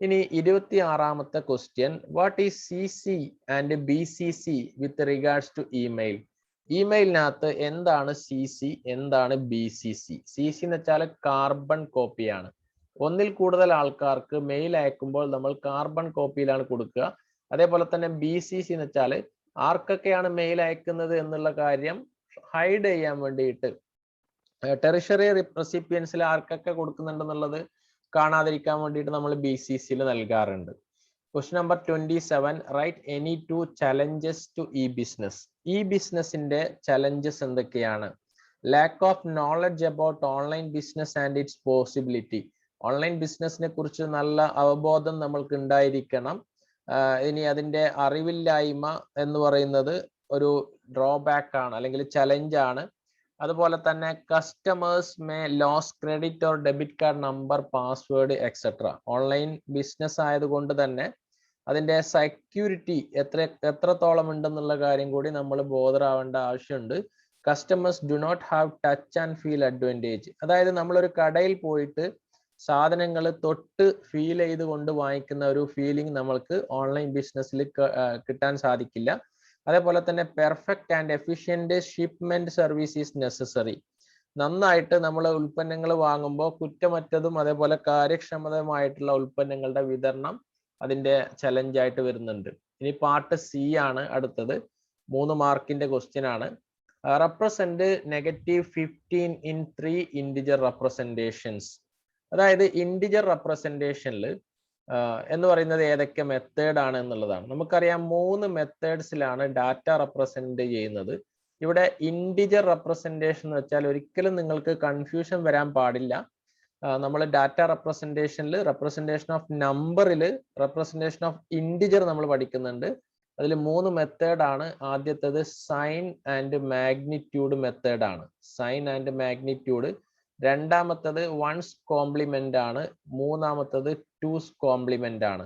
ഇനി 26ാമത്തെ question, what is CC and BCC with regards to email? ഇമെയിലിനകത്ത് എന്താണ് CC, എന്താണ് BCC? CC എന്ന് വെച്ചാൽ കാർബൺ കോപ്പിയാണ്. ഒന്നിൽ കൂടുതൽ ആൾക്കാർക്ക് മെയിൽ അയക്കുമ്പോൾ നമ്മൾ കാർബൺ കോപ്പിയിലാണ് കൊടുക്കുക. അതേപോലെ തന്നെ BCC എന്ന് വെച്ചാൽ ആർക്കൊക്കെയാണ് മെയിൽ അയക്കുന്നത് എന്നുള്ള കാര്യം ഹൈഡ് ചെയ്യാൻ വേണ്ടിയിട്ട്, ടെറിഷറി റെസിപ്പിയൻസിൽ ആർക്കൊക്കെ കൊടുക്കുന്നുണ്ടെന്നുള്ളത് കാണാതിരിക്കാൻ വേണ്ടിയിട്ട് നമ്മൾ BCCയിൽ നൽകാറുണ്ട്. Question number 27. Write any 2 challenges to e-business. ബിസിനസിന്റെ ചലഞ്ചസ് എന്തൊക്കെയാണ്? Lack of knowledge about online business and its possibility. Online ബിസിനസിനെ കുറിച്ച് നല്ല അവബോധം നമ്മൾക്ക് ഉണ്ടായിരിക്കണം. ഇനി അതിന്റെ അറിവില്ലായ്മ എന്ന് പറയുന്നത് ഒരു ഡ്രോബാക്ക് ആണ്, അല്ലെങ്കിൽ ചലഞ്ച് ആണ്. അതുപോലെ തന്നെ customers may lose credit or debit card number, password etcetera. Online business ആയതുകൊണ്ട് തന്നെ അതിന്റെ സെക്യൂരിറ്റി എത്രത്തോളം ഉണ്ടെന്നുള്ള കാര്യം കൂടി നമ്മൾ ബോധറാവേണ്ട ആവശ്യമുണ്ട്. Customers do not have touch and feel advantage. അതായത് നമ്മളൊരു കടയിൽ പോയിട്ട് സാധനങ്ങൾ തൊട്ട് ഫീൽ ചെയ്തുകൊണ്ട് വാങ്ങിക്കുന്ന ഒരു ഫീലിംഗ് നമ്മൾക്ക് ഓൺലൈൻ ബിസിനസ്സിൽ കിട്ടാൻ സാധിക്കില്ല. അതേപോലെ തന്നെ perfect and efficient shipment service is necessary. നന്നായിട്ട് നമ്മൾ ഉൽപ്പന്നങ്ങൾ വാങ്ങുമ്പോൾ കുറ്റമറ്റതും അതേപോലെ കാര്യക്ഷമതമായിട്ടുള്ള ഉൽപ്പന്നങ്ങളുടെ വിതരണം അതിന്റെ ചലഞ്ചായിട്ട് വരുന്നുണ്ട്. ഇനി പാർട്ട് C ആണ് അടുത്തത്. 3 മാർക്കിന്റെ ക്വസ്റ്റ്യൻ ആണ്. Represent -15 in 3 integer representations. അതായത് ഇന്റിജർ റെപ്രസെന്റേഷനിൽ എന്ന് പറയുന്നത് ഏതൊക്കെ മെത്തേഡ് ആണ് എന്നുള്ളതാണ്. നമുക്കറിയാം 3 മെത്തേഡ്സിലാണ് ഡാറ്റ റെപ്രസെന്റ് ചെയ്യുന്നത്. ഇവിടെ ഇന്റിജർ റെപ്രസെന്റേഷൻ എന്ന് വെച്ചാൽ ഒരിക്കലും നിങ്ങൾക്ക് കൺഫ്യൂഷൻ വരാൻ പാടില്ല. നമ്മൾ ഡാറ്റ റെപ്രസെന്റേഷനിൽ റെപ്രസെന്റേഷൻ ഓഫ് നമ്പറിൽ റെപ്രസെന്റേഷൻ ഓഫ് ഇന്റിജർ നമ്മൾ പഠിക്കുന്നുണ്ട്. അതിൽ 3 മെത്തേഡ് ആണ്. ആദ്യത്തേത് സൈൻ ആൻഡ് മാഗ്നിറ്റ്യൂഡ് മെത്തേഡ് ആണ്, സൈൻ ആൻഡ് മാഗ്നിറ്റ്യൂഡ്. രണ്ടാമത്തത് വൺസ് കോംപ്ലിമെന്റ് ആണ്. മൂന്നാമത്തത് ടൂസ് കോംപ്ലിമെന്റ് ആണ്.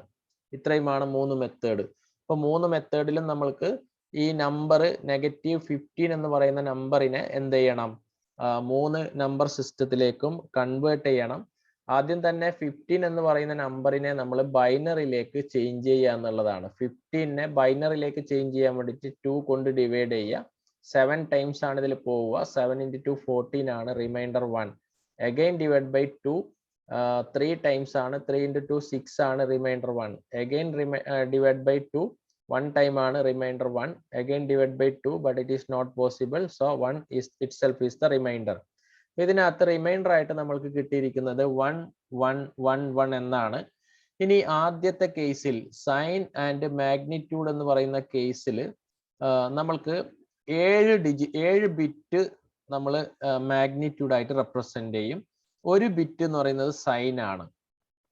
ഇത്രയുമാണ് 3 മെത്തേഡ്. ഇപ്പൊ 3 മെത്തേഡിലും നമ്മൾക്ക് ഈ നമ്പർ -15 എന്ന് പറയുന്ന നമ്പറിനെ എന്ത് ചെയ്യണം? 3 നമ്പർ സിസ്റ്റത്തിലേക്കും കൺവേർട്ട് ചെയ്യണം. ആദ്യം തന്നെ 15 എന്ന് പറയുന്ന നമ്പറിനെ നമ്മൾ ബൈനറിയിലേക്ക് ചേഞ്ച് ചെയ്യുക എന്നുള്ളതാണ്. 15നെ ബൈനറിയിലേക്ക് ചേഞ്ച് ചെയ്യാൻ വേണ്ടിയിട്ട് 2 കൊണ്ട് ഡിവൈഡ് ചെയ്യുക. 7 ടൈംസ് ആണ് ഇതിൽ പോവുക. 7 × 2 14 ആണ്, remainder 1. Again divide by 2, 3 times ആണ്, 3 × 2 6 ആണ്, remainder 1. Again divide by 2, 1 time ആണ്, remainder 1. Again divide by 2, but it is not possible, so 1 itself is the remainder. ഇതിനകത്ത് റിമൈൻഡർ ആയിട്ട് നമ്മൾക്ക് കിട്ടിയിരിക്കുന്നത് 1 1 1 1 എന്നാണ്. ഇനി ആദ്യത്തെ കേസിൽ സൈൻ ആൻഡ് മാഗ്നിറ്റ്യൂഡ് എന്ന് പറയുന്ന കേസിൽ നമ്മൾക്ക് 7 ബിറ്റ് നമ്മൾ മാഗ്നിറ്റ്യൂഡ് ആയിട്ട് റെപ്രസെന്റ് ചെയ്യും. 1 ബിറ്റ് എന്ന് പറയുന്നത് സൈൻ ആണ്.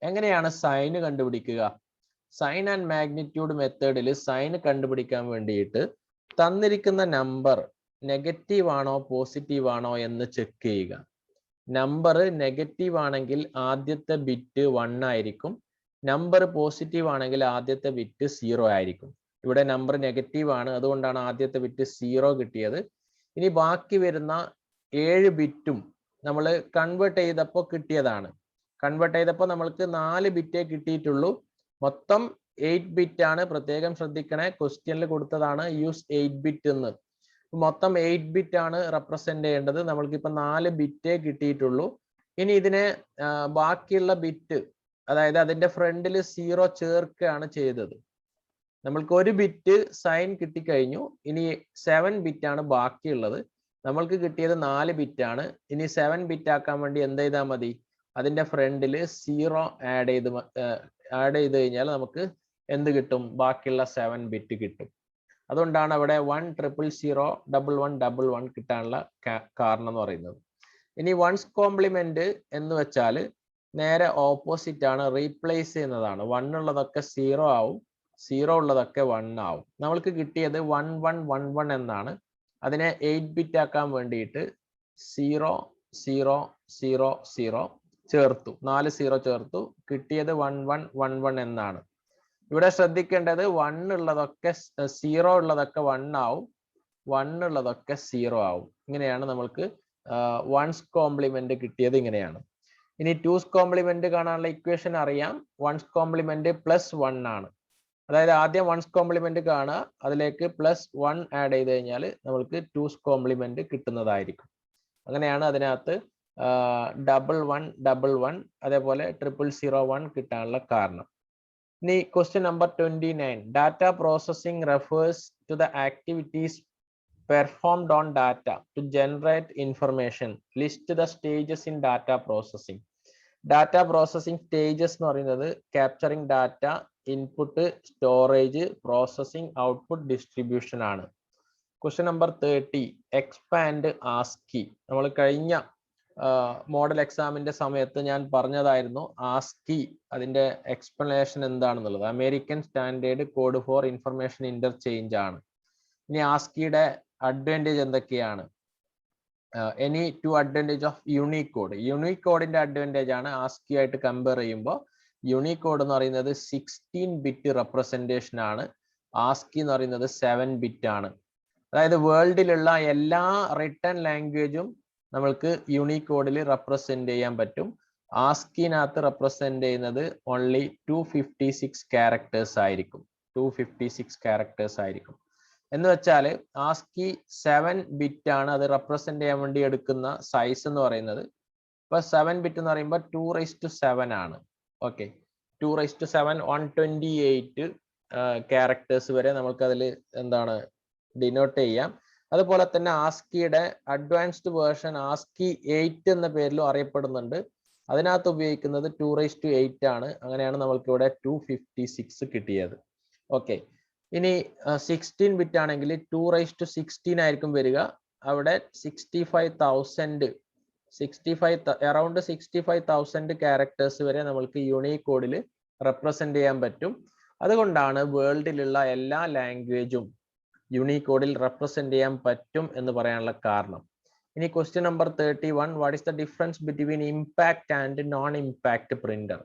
എങ്ങനെയാണ് സൈൻ കണ്ടുപിടിക്കുക? സൈൻ ആൻഡ് മാഗ്നിറ്റ്യൂഡ് മെത്തേഡിൽ സൈൻ കണ്ടുപിടിക്കാൻ വേണ്ടിയിട്ട് തന്നിരിക്കുന്ന നമ്പർ നെഗറ്റീവ് ആണോ പോസിറ്റീവ് ആണോ എന്ന് ചെക്ക് ചെയ്യുക. നമ്പർ നെഗറ്റീവ് ആണെങ്കിൽ ആദ്യത്തെ ബിറ്റ് 1 ആയിരിക്കും. നമ്പർ പോസിറ്റീവ് ആണെങ്കിൽ ആദ്യത്തെ ബിറ്റ് 0 ആയിരിക്കും. ഇവിടെ നമ്പർ നെഗറ്റീവ് ആണ്, അതുകൊണ്ടാണ് ആദ്യത്തെ ബിറ്റ് 0 കിട്ടിയത്. ഇനി ബാക്കി വരുന്ന 7 ബിറ്റും നമ്മൾ കൺവേർട്ട് ചെയ്തപ്പോൾ കിട്ടിയതാണ്. കൺവേർട്ട് ചെയ്തപ്പോൾ നമ്മൾക്ക് 4 ബിറ്റേ കിട്ടിയിട്ടുള്ളൂ. മൊത്തം 8 ബിറ്റ് ആണ്. പ്രത്യേകം ശ്രദ്ധിക്കണേ, ക്വസ്റ്റ്യനിൽ കൊടുത്തതാണ് യൂസ് 8 ബിറ്റ് എന്ന്. മൊത്തം 8 ബിറ്റ് ആണ് റെപ്രസെന്റ് ചെയ്യേണ്ടത്. നമ്മൾക്ക് ഇപ്പൊ 4 ബിറ്റേ കിട്ടിയിട്ടുള്ളൂ. ഇനി ഇതിനെ ബാക്കിയുള്ള ബിറ്റ്, അതായത് അതിന്റെ ഫ്രണ്ടിൽ 0 ചേർക്കുകയാണ് ചെയ്തത്. നമ്മൾക്ക് ഒരു ബിറ്റ് സൈൻ കിട്ടിക്കഴിഞ്ഞു. ഇനി 7 ബിറ്റ് ആണ് ബാക്കിയുള്ളത്. നമ്മൾക്ക് കിട്ടിയത് 4 ബിറ്റ് ആണ്. ഇനി 7 ബിറ്റ് ആക്കാൻ വേണ്ടി എന്ത് ചെയ്താൽ മതി? അതിന്റെ ഫ്രണ്ടിൽ 0 ആഡ് ചെയ്ത് കഴിഞ്ഞാൽ നമുക്ക് എന്ത് കിട്ടും? ബാക്കിയുള്ള 7 ബിറ്റ് കിട്ടും. അതുകൊണ്ടാണ് അവിടെ 100011111 കിട്ടാനുള്ള കാരണം എന്ന് പറയുന്നത്. ഇനി വൺസ് കോംപ്ലിമെന്റ് എന്ന് വെച്ചാൽ നേരെ ഓപ്പോസിറ്റ് ആണ്, റീപ്ലേസ് ചെയ്യുന്നതാണ്. 1 ഉള്ളതൊക്കെ 0 ആവും, 0 ഉള്ളതൊക്കെ 1 ആവും. നമ്മൾക്ക് കിട്ടിയത് 1111 എന്നാണ്. അതിനെ 8 ബിറ്റ് ആക്കാൻ വേണ്ടിയിട്ട് 0 0 0 0 ചേർത്തു, 4 0 ചേർത്തു, കിട്ടിയത് 1111 എന്നാണ്. ഇവിടെ ശ്രദ്ധിക്കേണ്ടത് 1 ഉള്ളതൊക്കെ 0 ഉള്ളതൊക്കെ 1 ആവും, 1 ഉള്ളതൊക്കെ 0 ആവും. ഇങ്ങനെയാണ് നമ്മൾക്ക് വൺസ് കോംപ്ലിമെന്റ് കിട്ടിയത്. ഇങ്ങനെയാണ്. ഇനി ടൂസ് കോംപ്ലിമെന്റ് കാണാനുള്ള ഇക്വേഷൻ അറിയാം. വൺസ് കോംപ്ലിമെന്റ് +1 ആണ്. അതായത് ആദ്യം വൺസ് കോംപ്ലിമെന്റ് കാണുക, അതിലേക്ക് +1 ആഡ് ചെയ്ത് കഴിഞ്ഞാൽ നമ്മൾക്ക് ടൂസ് കോംപ്ലിമെന്റ് കിട്ടുന്നതായിരിക്കും. അങ്ങനെയാണ് അതിനകത്ത് 1111 അതേപോലെ 0001 കിട്ടാനുള്ള കാരണം. ഇനി question number 29. Data processing refers to the activities performed on data to generate information. List the stages in data processing. Data processing stages എന്ന് പറയുന്നത് capturing data, input, storage, processing, output, distribution ആണ്. Question number 30. Expand ASCII. നമ്മൾ കഴിഞ്ഞ മോഡൽ എക്സാമിന്റെ സമയത്ത് ഞാൻ പറഞ്ഞതായിരുന്നു ആസ്കി അതിന്റെ എക്സ്പ്ലനേഷൻ എന്താണെന്നുള്ളത്. American standard code for information interchange ആണ്. ഇനി ആസ്കിയുടെ അഡ്വാൻറ്റേജ് എന്തൊക്കെയാണ്? Any two advantage of Unicode. യൂണിക്കോഡിന്റെ അഡ്വാൻറ്റേജ് ആണ് ആസ്കി ആയിട്ട് കമ്പയർ ചെയ്യുമ്പോൾ. യൂണിക്കോഡ് എന്ന് പറയുന്നത് 16 ബിറ്റ് റെപ്രസെന്റേഷൻ ആണ്. ആസ്കി എന്ന് പറയുന്നത് 7 ബിറ്റ് ആണ്. അതായത് വേൾഡിലുള്ള എല്ലാ റിട്ടൺ ലാംഗ്വേജും നമ്മൾക്ക് യൂണിക്കോഡിൽ റെപ്രസെന്റ് ചെയ്യാൻ പറ്റും. ആസ്കിനകത്ത് റെപ്രസെന്റ് ചെയ്യുന്നത് ഓൺലി 256 ക്യാരക്ടേഴ്സ് ആയിരിക്കും. 256 ക്യാരക്ടേഴ്സ് ആയിരിക്കും. എന്ന് വെച്ചാൽ ആസ്കി 7 ബിറ്റ് ആണ്. അത് റെപ്രസെന്റ് ചെയ്യാൻ വേണ്ടി എടുക്കുന്ന സൈസ് എന്ന് പറയുന്നത്. ഇപ്പൊ 7 ബിറ്റ് എന്ന് പറയുമ്പോൾ 2�7 ആണ്. ഓക്കെ, 2�7 128 ക്യാരക്ടേഴ്സ് വരെ നമുക്ക് അതിൽ എന്താണ് ഡിനോട്ട് ചെയ്യാം. അതുപോലെ തന്നെ ആസ്കിയുടെ അഡ്വാൻസ്ഡ് വേർഷൻ ആസ്കി 8 എന്ന പേരിലും അറിയപ്പെടുന്നുണ്ട്. അതിനകത്ത് ഉപയോഗിക്കുന്നത് 2⁸ ആണ്. അങ്ങനെയാണ് നമ്മൾക്ക് ഇവിടെ 256 കിട്ടിയത്. ഓക്കെ, ഇനി 16 ബിറ്റ് ആണെങ്കിൽ 2⁻16 ആയിരിക്കും വരിക. അവിടെ 65,000 ക്യാരക്ടേഴ്സ് വരെ നമ്മൾക്ക് യൂണിക്കോഡിൽ റെപ്രസെന്റ് ചെയ്യാൻ പറ്റും. അതുകൊണ്ടാണ് വേൾഡിലുള്ള എല്ലാ ലാംഗ്വേജും യൂണിക്കോഡിൽ റെപ്രസെന്റ് ചെയ്യാൻ പറ്റും എന്ന് പറയാനുള്ള കാരണം. ഇനി question number 31. What is the difference between impact and non impact printer?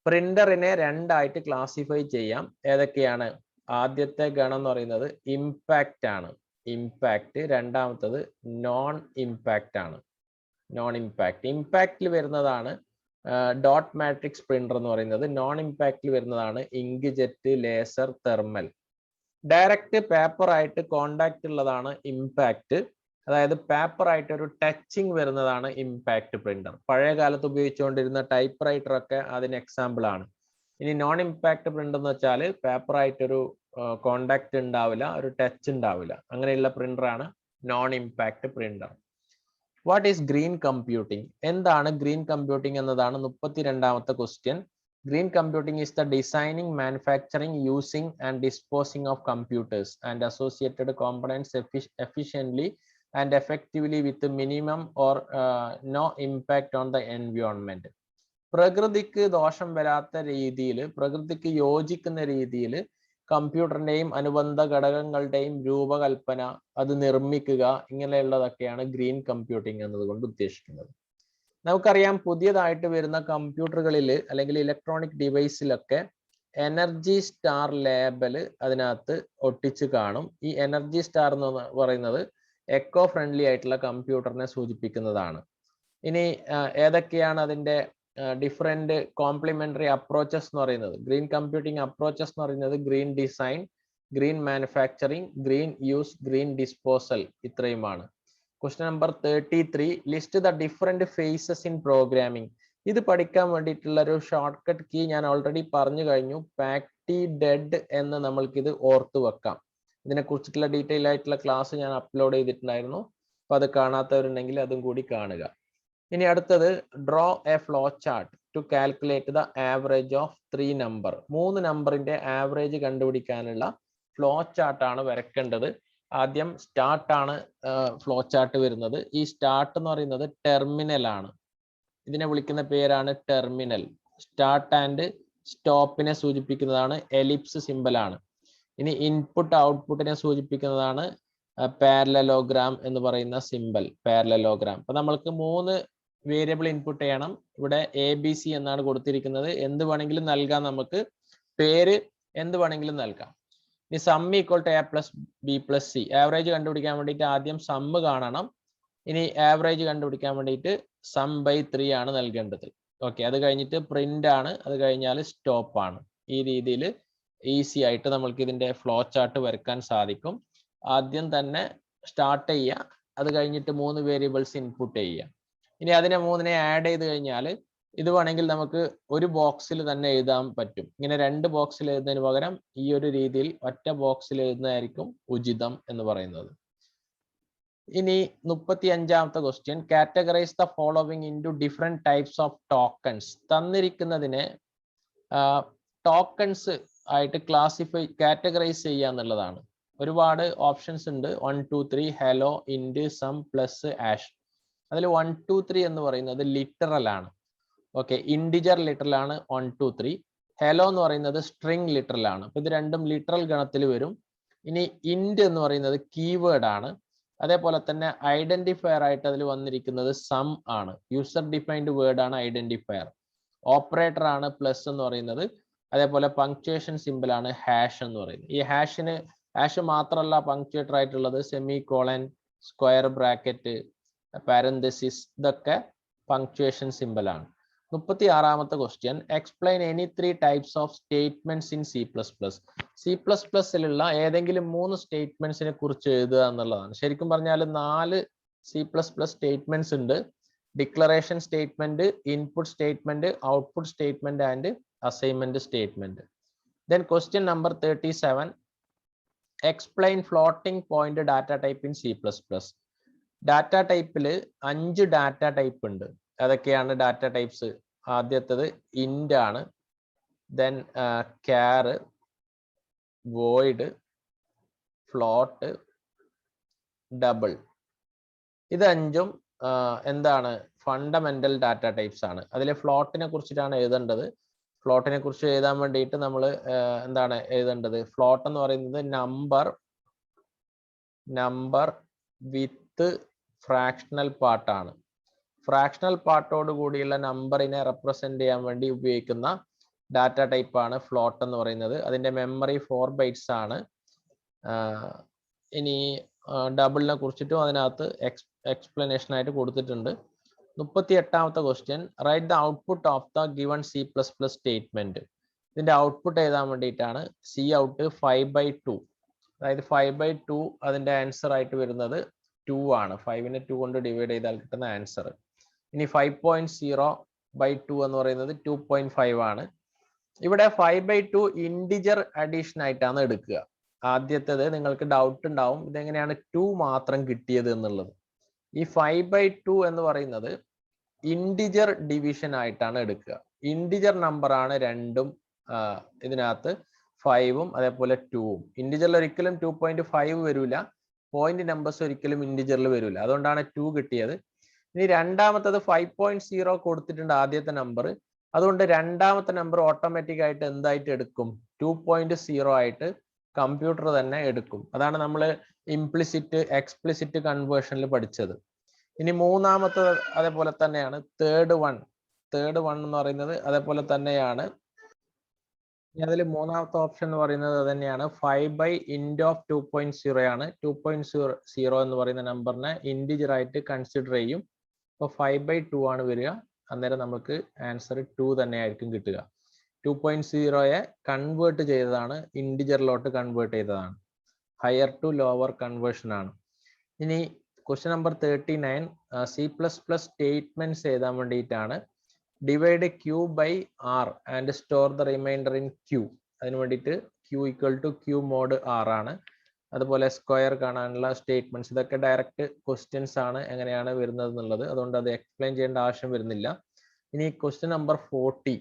പ്രിന്ററിനെ രണ്ടായിട്ട് ക്ലാസിഫൈ ചെയ്യാം. ഏതൊക്കെയാണ്? ആദ്യത്തെ ഗണം എന്ന് പറയുന്നത് ഇമ്പാക്റ്റ് ആണ്, ഇമ്പാക്റ്റ്. രണ്ടാമത്തത് നോൺ ഇമ്പാക്റ്റ് ആണ്, നോൺ ഇമ്പാക്റ്റ്. ഇമ്പാക്റ്റിൽ വരുന്നതാണ് ഡോട്ട് മാട്രിക്സ് പ്രിന്റർ എന്ന് പറയുന്നത്. നോൺ ഇമ്പാക്റ്റിൽ വരുന്നതാണ് ink jet, laser, thermal. Direct paper ആയിട്ട് കോണ്ടാക്ട് ഉള്ളതാണ് ഇമ്പാക്റ്റ്. അതായത് പേപ്പർ ആയിട്ട് ഒരു ടച്ചിങ് വരുന്നതാണ് ഇമ്പാക്റ്റ് പ്രിന്റർ. പഴയ കാലത്ത് ഉപയോഗിച്ചുകൊണ്ടിരുന്ന ടൈപ്പ് റൈറ്റർ ഒക്കെ അതിന് എക്സാമ്പിൾ ആണ്. ഇനി നോൺ ഇമ്പാക്റ്റ് പ്രിന്റർ എന്ന് വെച്ചാൽ പേപ്പർ ആയിട്ടൊരു കോണ്ടാക്ട് ഉണ്ടാവില്ല, ഒരു ടച്ച് ഉണ്ടാവില്ല. അങ്ങനെയുള്ള പ്രിന്റർ ആണ് non impact printer. What is green computing? എന്താണ് ഗ്രീൻ കമ്പ്യൂട്ടിംഗ് എന്നതാണ് 32ാമത്തെ question. Green computing is the designing, manufacturing, using and disposing of computers and associated components efficiently and effectively with minimum or no impact on the environment. പ്രകൃതിക്ക് ദോഷം വരാത്ത രീതിയിൽ, പ്രകൃതിക്ക് യോജിക്കുന്ന രീതിയിൽ കമ്പ്യൂട്ടറിന്റെയും അനുബന്ധ ഘടകങ്ങളുടെയും രൂപകൽപ്പന, അത് നിർമ്മിക്കുക, ഇങ്ങനെയുള്ളതൊക്കെയാണ് ഗ്രീൻ കമ്പ്യൂട്ടിംഗ് എന്നതുകൊണ്ട് ഉദ്ദേശിക്കുന്നത്. നമുക്കറിയാം പുതിയതായിട്ട് വരുന്ന കമ്പ്യൂട്ടറുകളിൽ അല്ലെങ്കിൽ ഇലക്ട്രോണിക് ഡിവൈസിലൊക്കെ എനർജി സ്റ്റാർ ലേബല് അതിനകത്ത് ഒട്ടിച്ച് കാണും. ഈ എനർജി സ്റ്റാർ എന്ന് പറയുന്നത് എക്കോ ഫ്രണ്ട്ലി ആയിട്ടുള്ള കമ്പ്യൂട്ടറിനെ സൂചിപ്പിക്കുന്നതാണ്. ഇനി ഏതൊക്കെയാണ് അതിന്റെ ഡിഫറെന്റ് കോംപ്ലിമെന്ററി അപ്രോച്ചസ് എന്ന് പറയുന്നത്? ഗ്രീൻ കമ്പ്യൂട്ടിംഗ് അപ്രോച്ചസ് എന്ന് പറയുന്നത് green design, green manufacturing, green use, green disposal, ഇത്രയുമാണ്. Question number 33, list the different phases in programming. ഇത് പഠിക്കാൻ വേണ്ടിയിട്ടുള്ള ഒരു ഷോർട്ട് കട്ട് കീ ഞാൻ ഓൾറെഡി പറഞ്ഞു കഴിഞ്ഞു. പാക്ടി ഡെഡ് എന്ന് നമ്മൾക്കിത് ഓർത്ത് വെക്കാം. ഇതിനെ കുറിച്ചിട്ടുള്ള ഡീറ്റെയിൽ ആയിട്ടുള്ള ക്ലാസ് ഞാൻ അപ്ലോഡ് ചെയ്തിട്ടുണ്ടായിരുന്നു. അപ്പൊ അത് കാണാത്തവരുണ്ടെങ്കിൽ അതും കൂടി കാണുക. ഇനി അടുത്തത് draw a flow chart to calculate the average of 3 number. 3 നമ്പറിന്റെ ആവറേജ് കണ്ടുപിടിക്കാനുള്ള ഫ്ലോ ചാർട്ടാണ് വരയ്ക്കേണ്ടത്. ആദ്യം സ്റ്റാർട്ട് ആണ് ഫ്ലോ ചാർട്ട് വരുന്നത്. ഈ സ്റ്റാർട്ട് എന്ന് പറയുന്നത് ടെർമിനൽ ആണ്. ഇതിനെ വിളിക്കുന്ന പേരാണ് ടെർമിനൽ. സ്റ്റാർട്ട് ആൻഡ് സ്റ്റോപ്പിനെ സൂചിപ്പിക്കുന്നതാണ് എലിപ്സ് സിമ്പൽ ആണ്. ഇനി ഇൻപുട്ട് ഔട്ട്പുട്ടിനെ സൂചിപ്പിക്കുന്നതാണ് പാരലലോഗ്രാം എന്ന് പറയുന്ന സിമ്പൽ, പാരലലോഗ്രാം. അപ്പൊ നമ്മൾക്ക് 3 വേരിയബിൾ ഇൻപുട്ട് ചെയ്യണം. ഇവിടെ ABC എന്നാണ് കൊടുത്തിരിക്കുന്നത്. എന്ത് വേണമെങ്കിലും നൽകാം, നമുക്ക് പേര് എന്ത് വേണമെങ്കിലും നൽകാം. ഇനി sum equal to A plus B plus C. Average കണ്ടുപിടിക്കാൻ വേണ്ടിയിട്ട് ആദ്യം സമ്മ് കാണണം. ഇനി ആവറേജ് കണ്ടുപിടിക്കാൻ വേണ്ടിയിട്ട് സം ബൈ 3 ആണ് നൽകേണ്ടത്. ഓക്കെ, അത് കഴിഞ്ഞിട്ട് പ്രിന്റ് ആണ്, അത് കഴിഞ്ഞാൽ സ്റ്റോപ്പ് ആണ്. ഈ രീതിയിൽ ഈസി ആയിട്ട് നമ്മൾക്ക് ഇതിന്റെ ഫ്ലോ ചാർട്ട് വരയ്ക്കാൻ സാധിക്കും. ആദ്യം തന്നെ സ്റ്റാർട്ട് ചെയ്യുക, അത് കഴിഞ്ഞിട്ട് 3 വേരിയബിൾസ് ഇൻപുട്ട് ചെയ്യുക. ഇനി അതിനെ 3നെ ആഡ് ചെയ്ത് കഴിഞ്ഞാൽ ഇത് വേണമെങ്കിൽ നമുക്ക് ഒരു ബോക്സിൽ തന്നെ എഴുതാൻ പറ്റും. ഇങ്ങനെ 2 ബോക്സിൽ എഴുതുന്നതിന് പകരം ഈ ഒരു രീതിയിൽ ഒറ്റ ബോക്സിൽ എഴുതുന്നതായിരിക്കും ഉചിതം എന്ന് പറയുന്നത്. ഇനി 35ാമത്തെ question, categorize the following into different types of tokens. തന്നിരിക്കുന്നതിനെ ടോക്കൺസ് ആയിട്ട് കാറ്റഗറൈസ് ചെയ്യുക എന്നുള്ളതാണ്. ഒരുപാട് ഓപ്ഷൻസ് ഉണ്ട്. 1 2 3, ഹലോ, ഇൻഡ്, സം, പ്ലസ്, ആഷ്. അതിൽ 1 2 3 എന്ന് പറയുന്നത് ലിറ്ററൽ ആണ്. ഓക്കെ, ഇൻഡിജർ ലിറ്ററൽ ആണ് 1 2 3. ഹലോ എന്ന് പറയുന്നത് സ്ട്രിംഗ് ലിറ്ററൽ ആണ്. അപ്പൊ ഇത് രണ്ടും ലിറ്ററൽ ഗണത്തിൽ വരും. ഇനി ഇൻഡ് എന്ന് പറയുന്നത് കീവേഡ് ആണ്. അതേപോലെ തന്നെ ഐഡന്റിഫയർ ആയിട്ട് അതിൽ വന്നിരിക്കുന്നത് സം ആണ്. യൂസർ ഡിഫൈൻഡ് വേർഡ് ആണ് ഐഡന്റിഫയർ. ഓപ്പറേറ്റർ ആണ് പ്ലസ് എന്ന് പറയുന്നത്. അതേപോലെ പങ്ക്ച്വേഷൻ സിമ്പിൾ ആണ് ഹാഷ് എന്ന് പറയുന്നത്. ഈ ഹാഷ് മാത്രമല്ല പങ്ക്ച്വേറ്റർ ആയിട്ടുള്ളത്, semicolon, square bracket, parenthesis, ഇതൊക്കെ പങ്ക്ച്വേഷൻ സിമ്പിൾ ആണ്. 36ാമത്തെ question, explain any 3 types of statements in C++ലുള്ള ഏതെങ്കിലും 3 സ്റ്റേറ്റ്മെന്റ്സിനെ കുറിച്ച് എഴുതുക എന്നുള്ളതാണ്. ശരിക്കും പറഞ്ഞാൽ 4 C++ സ്റ്റേറ്റ്മെന്റ്സ് ഉണ്ട്. Declaration statement, input statement, output statement and assignment statement. Then question number 37, explain floating point data type in C++. Data ടൈപ്പിൽ 5 ഡാറ്റ ടൈപ്പ് ഉണ്ട്. അതൊക്കെയാണ് ഡാറ്റ ടൈപ്സ്? ആദ്യത്തേത് ഇന്റ് ആണ്, then char, void, float, double. ഇത് 5ഉം എന്താണ്? ഫണ്ടമെന്റൽ ഡാറ്റ ടൈപ്സ് ആണ്. അതിലെ ഫ്ലോട്ടിനെ കുറിച്ചിട്ടാണ് എഴുതേണ്ടത്. ഫ്ലോട്ടിനെ കുറിച്ച് എഴുതാൻ വേണ്ടിയിട്ട് നമ്മൾ എന്താണ് എഴുതേണ്ടത്? ഫ്ലോട്ട് എന്ന് പറയുന്നത് നമ്പർ വിത്ത് ഫ്രാക്ഷണൽ പാർട്ടാണ്. ഫ്രാക്ഷണൽ പാർട്ടോട് കൂടിയുള്ള നമ്പറിനെ റെപ്രസെന്റ് ചെയ്യാൻ വേണ്ടി ഉപയോഗിക്കുന്ന ഡാറ്റ ടൈപ്പ് ആണ് ഫ്ലോട്ട് എന്ന് പറയുന്നത്. അതിന്റെ മെമ്മറി 4 bytes ആണ്. ഇനി ഡബിളിനെ കുറിച്ചിട്ടും അതിനകത്ത് എക്സ്പ്ലനേഷൻ ആയിട്ട് കൊടുത്തിട്ടുണ്ട്. 38ാമത്തെ question, write the output of the given C++ statement. ഇതിന്റെ ഔട്ട്പുട്ട് എഴുതാൻ വേണ്ടിയിട്ടാണ് C ഔട്ട് 5/2. അതായത് 5/2 അതിന്റെ ആൻസർ ആയിട്ട് വരുന്നത് 2 ആണ്. 5നെ 2 കൊണ്ട് ഡിവൈഡ് ചെയ്താൽ കിട്ടുന്ന ആൻസർ. ഇനി 5.0/2 എന്ന് പറയുന്നത് 2.5 ആണ്. ഇവിടെ 5/2 ഇൻഡിജർ അഡീഷൻ ആയിട്ടാണ് എടുക്കുക. ആദ്യത്തേത് നിങ്ങൾക്ക് ഡൗട്ട് ഉണ്ടാവും, ഇതെങ്ങനെയാണ് 2 മാത്രം കിട്ടിയത് എന്നുള്ളത്. ഈ 5/2 എന്ന് പറയുന്നത് ഇൻഡിജർ ഡിവിഷൻ ആയിട്ടാണ് എടുക്കുക. ഇൻഡിജർ നമ്പർ ആണ് രണ്ടും. ഇതിനകത്ത് 5ഉം അതേപോലെ 2ഉം. ഇൻഡിജറിൽ ഒരിക്കലും 2.5 വരില്ല. പോയിന്റ് നമ്പേഴ്സ് ഒരിക്കലും ഇൻഡിജറിൽ വരില്ല. അതുകൊണ്ടാണ് 2 കിട്ടിയത്. ഇനി രണ്ടാമത്തത് 5.0 കൊടുത്തിട്ടുണ്ട് ആദ്യത്തെ നമ്പർ. അതുകൊണ്ട് രണ്ടാമത്തെ നമ്പർ ഓട്ടോമാറ്റിക് ആയിട്ട് എന്തായിട്ട് എടുക്കും? 2.0 ആയിട്ട് കമ്പ്യൂട്ടർ തന്നെ എടുക്കും. അതാണ് നമ്മൾ ഇംപ്ലിസിറ്റ് എക്സ്പ്ലിസിറ്റ് കൺവേർഷനിൽ പഠിച്ചത്. ഇനി മൂന്നാമത്തെ അതേപോലെ തന്നെയാണ്. തേർഡ് വൺ എന്ന് പറയുന്നത് അതേപോലെ തന്നെയാണ്. അതിൽ മൂന്നാമത്തെ ഓപ്ഷൻ എന്ന് പറയുന്നത് തന്നെയാണ് 5/int of 2.0 ആണ്. 2.0 എന്ന് പറയുന്ന നമ്പറിനെ ഇൻഡിജർ ആയിട്ട് കൺസിഡർ ചെയ്യും. അപ്പോൾ 5/2 ആണ് വരിക. അന്നേരം നമുക്ക് ആൻസർ 2 തന്നെ ആയിരിക്കും കിട്ടുക. 2.0യെ കൺവേർട്ട് ചെയ്തതാണ്, ഇൻഡിജറിലോട്ട് കൺവേർട്ട് ചെയ്തതാണ്. ഹയർ ടു ലോവർ കൺവേർഷൻ ആണ്. ഇനി ക്വസ്റ്റ്യൻ നമ്പർ 39 C++ സ്റ്റേറ്റ്മെന്റ്സ് എഴുതാൻ വേണ്ടിയിട്ടാണ്. Divide Q by R and store the remainder in Q. അതിന് വേണ്ടിയിട്ട് Q equal to Q mod R ആണ്. അതുപോലെ സ്ക്വയർ കാണാനുള്ള സ്റ്റേറ്റ്മെന്റ്സ്, ഇതൊക്കെ ഡയറക്റ്റ് ക്വസ്റ്റ്യൻസ് ആണ്, എങ്ങനെയാണ് വരുന്നത് എന്നുള്ളത്. അതുകൊണ്ട് അത് എക്സ്പ്ലെയിൻ ചെയ്യേണ്ട ആവശ്യം വരുന്നില്ല. ഇനി ക്വസ്റ്റ്യൻ നമ്പർ 40,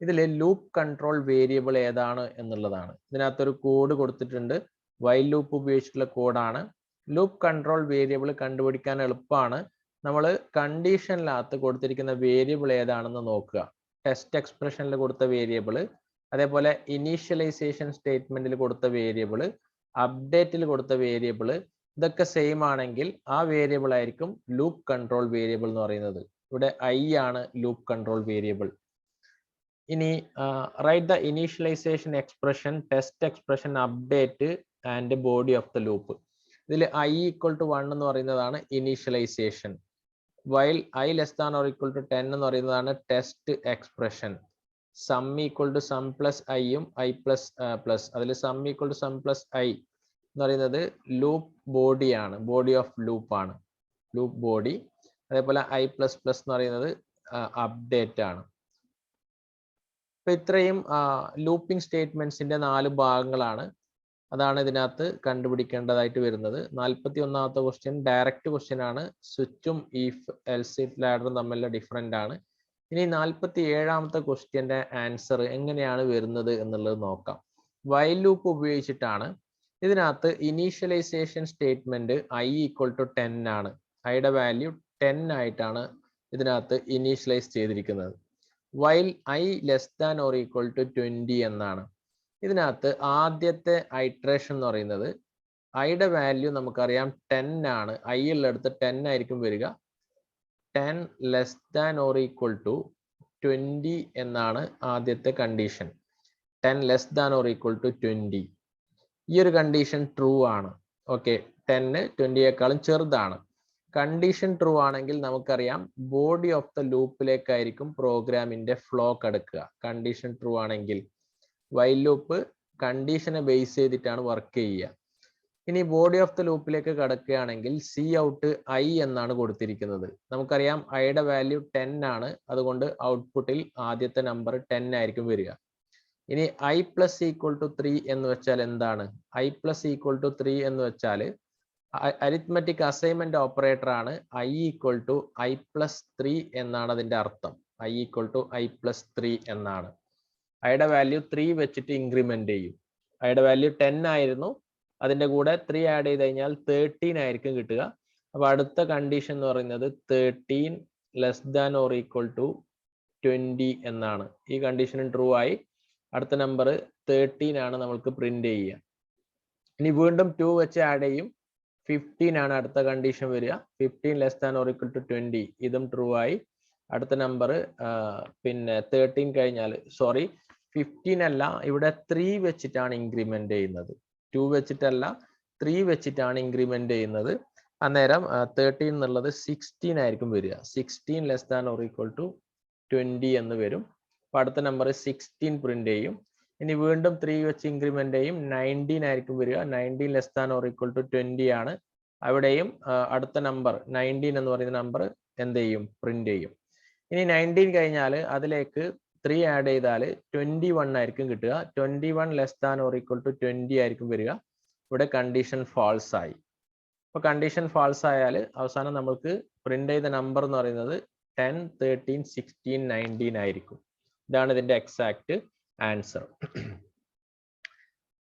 ഇതിൽ ലൂപ്പ് കൺട്രോൾ വേരിയബിൾ ഏതാണ് എന്നുള്ളതാണ്. ഇതിനകത്തൊരു കോഡ് കൊടുത്തിട്ടുണ്ട്, വൈൽ ലൂപ്പ് ഉപയോഗിച്ചിട്ടുള്ള കോഡാണ്. ലൂപ്പ് കൺട്രോൾ വേരിയബിൾ കണ്ടുപിടിക്കാൻ എളുപ്പമാണ്. നമ്മൾ കണ്ടീഷനിനകത്ത് കൊടുത്തിരിക്കുന്ന വേരിയബിൾ ഏതാണെന്ന് നോക്കുക. ടെസ്റ്റ് എക്സ്പ്രഷനിൽ കൊടുത്ത വേരിയബിൾ, അതേപോലെ ഇനീഷ്യലൈസേഷൻ സ്റ്റേറ്റ്മെന്റിൽ കൊടുത്ത വേരിയബിൾ, അപ്ഡേറ്റിൽ കൊടുത്ത വേരിയബിൾ, ഇതൊക്കെ സെയിം ആണെങ്കിൽ ആ വേരിയബിൾ ആയിരിക്കും ലൂപ്പ് കൺട്രോൾ വേരിയബിൾ എന്ന് പറയുന്നത്. ഇവിടെ I ആണ് ലൂപ്പ് കൺട്രോൾ വേരിയബിൾ. ഇനി write the initialization expression, test expression, update and body of the loop. ഇതിൽ I ഈക്വൽ ടു 1 എന്ന് പറയുന്നതാണ് initialization. While I less than or equal to 10 എന്ന് പറയുന്നതാണ് test expression. Sum equal to sum plus ഐയും I പ്ലസ് പ്ലസ്, അതിൽ sum equal to sum plus I എന്ന് പറയുന്നത് ലൂപ്പ് ബോഡിയാണ്, ബോഡി ഓഫ് ലൂപ്പ് ആണ്, ലൂപ്പ് ബോഡി. അതേപോലെ I പ്ലസ് പ്ലസ് എന്ന് പറയുന്നത് അപ്ഡേറ്റ് ആണ്. അപ്പൊ ഇത്രയും ലൂപ്പിംഗ് സ്റ്റേറ്റ്മെന്റ്സിന്റെ 4 ഭാഗങ്ങളാണ്. അതാണ് ഇതിനകത്ത് കണ്ടുപിടിക്കേണ്ടതായിട്ട് വരുന്നത്. 41ാമത്തെ ക്വസ്റ്റ്യൻ ഡയറക്റ്റ് ക്വസ്റ്റ്യൻ ആണ്. സ്വിച്ചും ഇഫ് എൽസ് ഇഫ് ലാഡറും തമ്മിലുള്ള ഡിഫറൻറ്റ് ആണ്. ഇനി 47ാമത്തെ ക്വസ്റ്റ്യന്റെ ആൻസർ എങ്ങനെയാണ് വരുന്നത് എന്നുള്ളത് നോക്കാം. വൈൽ ലൂപ്പ് ഉപയോഗിച്ചിട്ടാണ്. ഇതിനകത്ത് initialization statement I equal to 10 ആണ്. ഐയുടെ വാല്യൂ 10 ആയിട്ടാണ് ഇതിനകത്ത് ഇനീഷ്യലൈസ് ചെയ്തിരിക്കുന്നത്. While I less than or equal to 20 എന്നാണ്. ഇതിനകത്ത് ആദ്യത്തെ ഐട്രേഷൻ എന്ന് പറയുന്നത് ഐയുടെ വാല്യൂ നമുക്കറിയാം 10 ആണ്. I ഉള്ളിടത്ത് 10 ആയിരിക്കും വരിക. 10 less than or equal to 20 എന്നാണ് ആദ്യത്തെ condition. 10 less than or equal to 20. ഈ ഒരു കണ്ടീഷൻ ട്രൂ ആണ്. ഓക്കെ, 10 20യേക്കാളും ചെറുതാണ്. കണ്ടീഷൻ ട്രൂ ആണെങ്കിൽ നമുക്കറിയാം ബോഡി ഓഫ് ദ ലൂപ്പിലേക്കായിരിക്കും പ്രോഗ്രാമിന്റെ ഫ്ലോ കടക്കുക. കണ്ടീഷൻ ട്രൂ ആണെങ്കിൽ വൈൽ ലൂപ്പ് കണ്ടീഷനെ ബേസ് ചെയ്തിട്ടാണ് വർക്ക് ചെയ്യുക. ഇനി ബോഡി ഓഫ് ദ ലൂപ്പിലേക്ക് കടക്കുകയാണെങ്കിൽ സി ഔട്ട് I എന്നാണ് കൊടുത്തിരിക്കുന്നത്. നമുക്കറിയാം ഐയുടെ വാല്യൂ 10 ആണ്. അതുകൊണ്ട് ഔട്ട്പുട്ടിൽ ആദ്യത്തെ നമ്പർ 10 ആയിരിക്കും വരിക. ഇനി I പ്ലസ് ഈക്വൽ ടു 3 എന്ന് വെച്ചാൽ എന്താണ്? I പ്ലസ് ഈക്വൽ ടു 3 എന്ന് വെച്ചാൽ അരിത്മെറ്റിക് അസൈൻമെന്റ് ഓപ്പറേറ്റർ ആണ്. I equal to I plus 3 എന്നാണ് അതിന്റെ അർത്ഥം. I equal to I plus 3 എന്നാണ്. ഐയുടെ വാല്യൂ 3 വെച്ചിട്ട് ഇൻക്രിമെന്റ് ചെയ്യും. ഐയുടെ വാല്യൂ 10 ആയിരുന്നു, അതിന്റെ കൂടെ 3 ആഡ് ചെയ്ത് കഴിഞ്ഞാൽ 13 ആയിരിക്കും കിട്ടുക. അപ്പൊ അടുത്ത കണ്ടീഷൻ എന്ന് പറയുന്നത് 13 less than or equal to 20 എന്നാണ്. ഈ കണ്ടീഷനും ട്രൂ ആയി. അടുത്ത നമ്പർ 13 ആണ് നമ്മൾക്ക് പ്രിന്റ് ചെയ്യുക. ഇനി വീണ്ടും 2 വെച്ച് ആഡ് ചെയ്യും. 15 ആണ് അടുത്ത കണ്ടീഷൻ വരിക. 15 less than or equal to 20, ഇതും ട്രൂ ആയി. അടുത്ത നമ്പർ പിന്നെ 13 കഴിഞ്ഞാൽ 15 അല്ല, ഇവിടെ 3 വെച്ചിട്ടാണ് ഇൻക്രിമെന്റ് ചെയ്യുന്നത്. 2 വെച്ചിട്ടല്ല, 3 വെച്ചിട്ടാണ് ഇൻക്രിമെന്റ് ചെയ്യുന്നത്. അന്നേരം 13 എന്നുള്ളത് 16 ആയിരിക്കും വരിക. 16 less than or equal to 20 എന്ന് വരും. അപ്പൊ അടുത്ത നമ്പർ 16 പ്രിന്റ് ചെയ്യും. ഇനി വീണ്ടും 3 വെച്ച് ഇൻക്രിമെന്റ് ചെയ്യും. 19 ആയിരിക്കും വരിക. 19 less than or equal to 20 ആണ്. അവിടെയും അടുത്ത നമ്പർ 19 എന്ന് പറയുന്ന നമ്പർ എന്ത് ചെയ്യും? പ്രിന്റ് ചെയ്യും. ഇനി 19 കഴിഞ്ഞാൽ അതിലേക്ക് 3 ആഡ് ചെയ്താൽ 21 ആയിരിക്കും കിട്ടുക. 21 less than or equal to 20 ആയിരിക്കും വരിക. ഇവിടെ കണ്ടീഷൻ ഫാൾസ് ആയി. അപ്പൊ കണ്ടീഷൻ ഫാൾസ് ആയാൽ അവസാനം നമ്മൾക്ക് പ്രിന്റ് ചെയ്ത നമ്പർ എന്ന് പറയുന്നത് 10, 13, 16, 19 ആയിരിക്കും. ഇതാണ് ഇതിന്റെ എക്സാക്ട് ആൻസർ.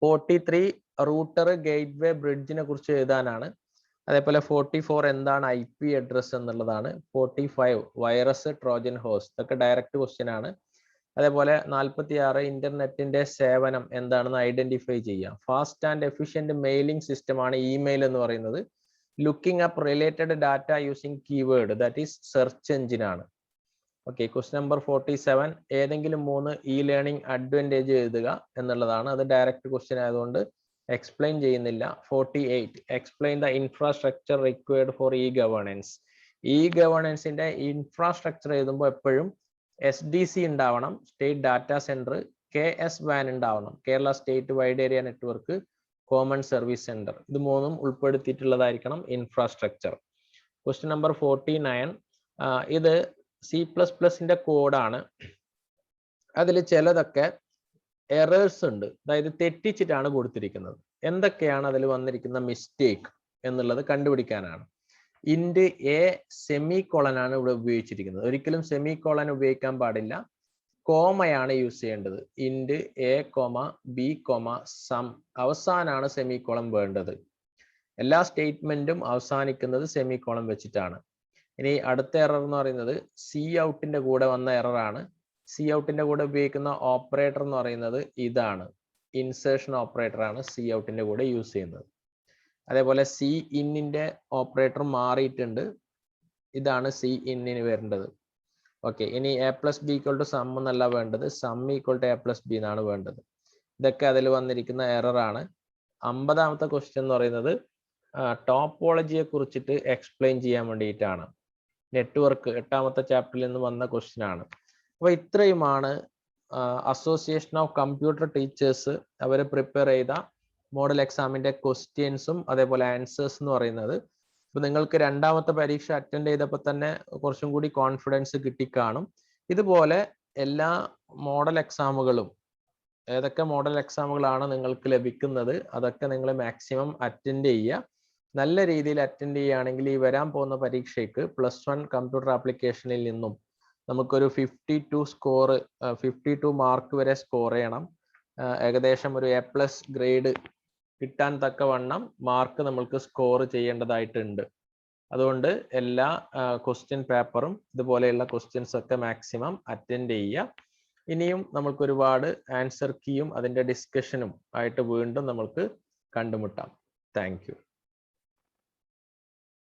43 റൂട്ടർ ഗേറ്റ്വേ ബ്രിഡ്ജിനെ കുറിച്ച് എഴുതാനാണ്. അതേപോലെ 44 എന്താണ് IP അഡ്രസ് എന്നുള്ളതാണ്. 45 വൈറസ് ട്രോജൻ ഹോസ്റ്റ്, ഇതൊക്കെ ഡയറക്റ്റ് ക്വസ്റ്റ്യൻ ആണ്. അതേപോലെ 46 ഇന്റർനെറ്റിന്റെ സേവനം എന്താണെന്ന് ഐഡന്റിഫൈ ചെയ്യാം. Fast and efficient mailing system ആണ് ഇമെയിൽ എന്ന് പറയുന്നത്. Looking up related data using keyword, that is search engine ആണ്. ഓക്കെ, ക്വസ്റ്റ്യൻ നമ്പർ 47 ഏതെങ്കിലും 3 ഇ ലേണിംഗ് അഡ്വാൻറ്റേജ് എഴുതുക എന്നുള്ളതാണ്. അത് ഡയറക്റ്റ് ക്വസ്റ്റ്യൻ ആയതുകൊണ്ട് എക്സ്പ്ലെയിൻ ചെയ്യുന്നില്ല. 48 explain the infrastructure required for e governance. E ഗവേണൻസിന്റെ ഇൻഫ്രാസ്ട്രക്ചർ എഴുതുമ്പോൾ എപ്പോഴും SDC ഉണ്ടാവണം, സ്റ്റേറ്റ് ഡാറ്റാ സെന്റർ, KS-WAN ഉണ്ടാവണം, Kerala state wide area network common service centre. ഇത് മൂന്നും ഉൾപ്പെടുത്തിയിട്ടുള്ളതായിരിക്കണം ഇൻഫ്രാസ്ട്രക്ചർ. ക്വസ്റ്റ്യൻ നമ്പർ 49 ഇത് C++ന്റെ കോഡാണ്. അതിൽ ചിലതൊക്കെ എറേഴ്സ് ഉണ്ട്, അതായത് തെറ്റിച്ചിട്ടാണ് കൊടുത്തിരിക്കുന്നത്. എന്തൊക്കെയാണ് അതിൽ വന്നിരിക്കുന്ന മിസ്റ്റേക്ക് എന്നുള്ളത് കണ്ടുപിടിക്കാനാണ്. ഇന്റ് എ സെമി കോളൻ ആണ് ഇവിടെ ഉപയോഗിച്ചിരിക്കുന്നത്. ഒരിക്കലും സെമി കോളൻ ഉപയോഗിക്കാൻ പാടില്ല, കോമയാണ് യൂസ് ചെയ്യേണ്ടത്. Int a comma b comma sum, അവസാനാണ് സെമി കോളം വേണ്ടത്. എല്ലാ സ്റ്റേറ്റ്മെന്റും അവസാനിക്കുന്നത് സെമി കോളം വെച്ചിട്ടാണ്. ഇനി അടുത്ത എറർ എന്ന് പറയുന്നത് സി ഔട്ടിന്റെ കൂടെ വന്ന എറർ ആണ്. സി ഔട്ടിന്റെ കൂടെ ഉപയോഗിക്കുന്ന ഓപ്പറേറ്റർ എന്ന് പറയുന്നത് ഇതാണ്, ഇൻസേർഷൻ ഓപ്പറേറ്റർ ആണ് സി ഔട്ടിന്റെ കൂടെ യൂസ് ചെയ്യുന്നത്. അതേപോലെ സി ഇന്നിന്റെ ഓപ്പറേറ്റർ മാറിയിട്ടുണ്ട്, ഇതാണ് സി ഇന്നിന് വരേണ്ടത്. ഓക്കെ, ഇനി A plus B equal to sum എന്നല്ല വേണ്ടത്, sum equal to A plus B എന്നാണ് വേണ്ടത്. ഇതൊക്കെ അതിൽ വന്നിരിക്കുന്ന എറർ ആണ്. 50ാമത്തെ ക്വസ്റ്റ്യൻ എന്ന് പറയുന്നത് ടോപ്പോളജിയെ കുറിച്ചിട്ട് എക്സ്പ്ലെയിൻ ചെയ്യാൻ വേണ്ടിയിട്ടാണ്. നെറ്റ്വർക്ക് 8ാമത്തെ ചാപ്റ്ററിൽ നിന്ന് വന്ന ക്വസ്റ്റ്യൻ ആണ്. അപ്പൊ ഇത്രയുമാണ് അസോസിയേഷൻ ഓഫ് കമ്പ്യൂട്ടർ ടീച്ചേഴ്സ് അവർ പ്രിപ്പയർ ചെയ്ത മോഡൽ എക്സാമിന്റെ ക്വസ്റ്റ്യൻസും അതേപോലെ ആൻസേഴ്സ് എന്ന് പറയുന്നത്. ഇപ്പൊ നിങ്ങൾക്ക് 2ാമത്തെ പരീക്ഷ അറ്റൻഡ് ചെയ്തപ്പോൾ തന്നെ കുറച്ചും കൂടി കോൺഫിഡൻസ് കിട്ടിക്കാണും. ഇതുപോലെ എല്ലാ മോഡൽ എക്സാമുകളും, ഏതൊക്കെ മോഡൽ എക്സാമുകളാണ് നിങ്ങൾക്ക് ലഭിക്കുന്നത് അതൊക്കെ നിങ്ങൾ മാക്സിമം അറ്റൻഡ് ചെയ്യുക. നല്ല രീതിയിൽ അറ്റൻഡ് ചെയ്യുകയാണെങ്കിൽ ഈ വരാൻ പോകുന്ന പരീക്ഷയ്ക്ക് +1 കമ്പ്യൂട്ടർ ആപ്ലിക്കേഷനിൽ നിന്നും നമുക്കൊരു 52 മാർക്ക് വരെ സ്കോർ ചെയ്യണം. ഏകദേശം ഒരു A+ ഗ്രേഡ് കിട്ടാൻ തക്കവണ്ണം മാർക്ക് നമ്മൾക്ക് സ്കോർ ചെയ്യേണ്ടതായിട്ടുണ്ട്. അതുകൊണ്ട് എല്ലാ ക്വസ്റ്റ്യൻ പേപ്പറും ഇതുപോലെയുള്ള ക്വസ്റ്റ്യൻസ് ഒക്കെ മാക്സിമം അറ്റൻഡ് ചെയ്യുക. ഇനിയും നമുക്ക് ഒരുപാട് ആൻസർ കീയും അതിന്റെ ഡിസ്കഷനും ആയിട്ട് വീണ്ടും നമുക്ക് കണ്ടുമുട്ടാം. Thank you.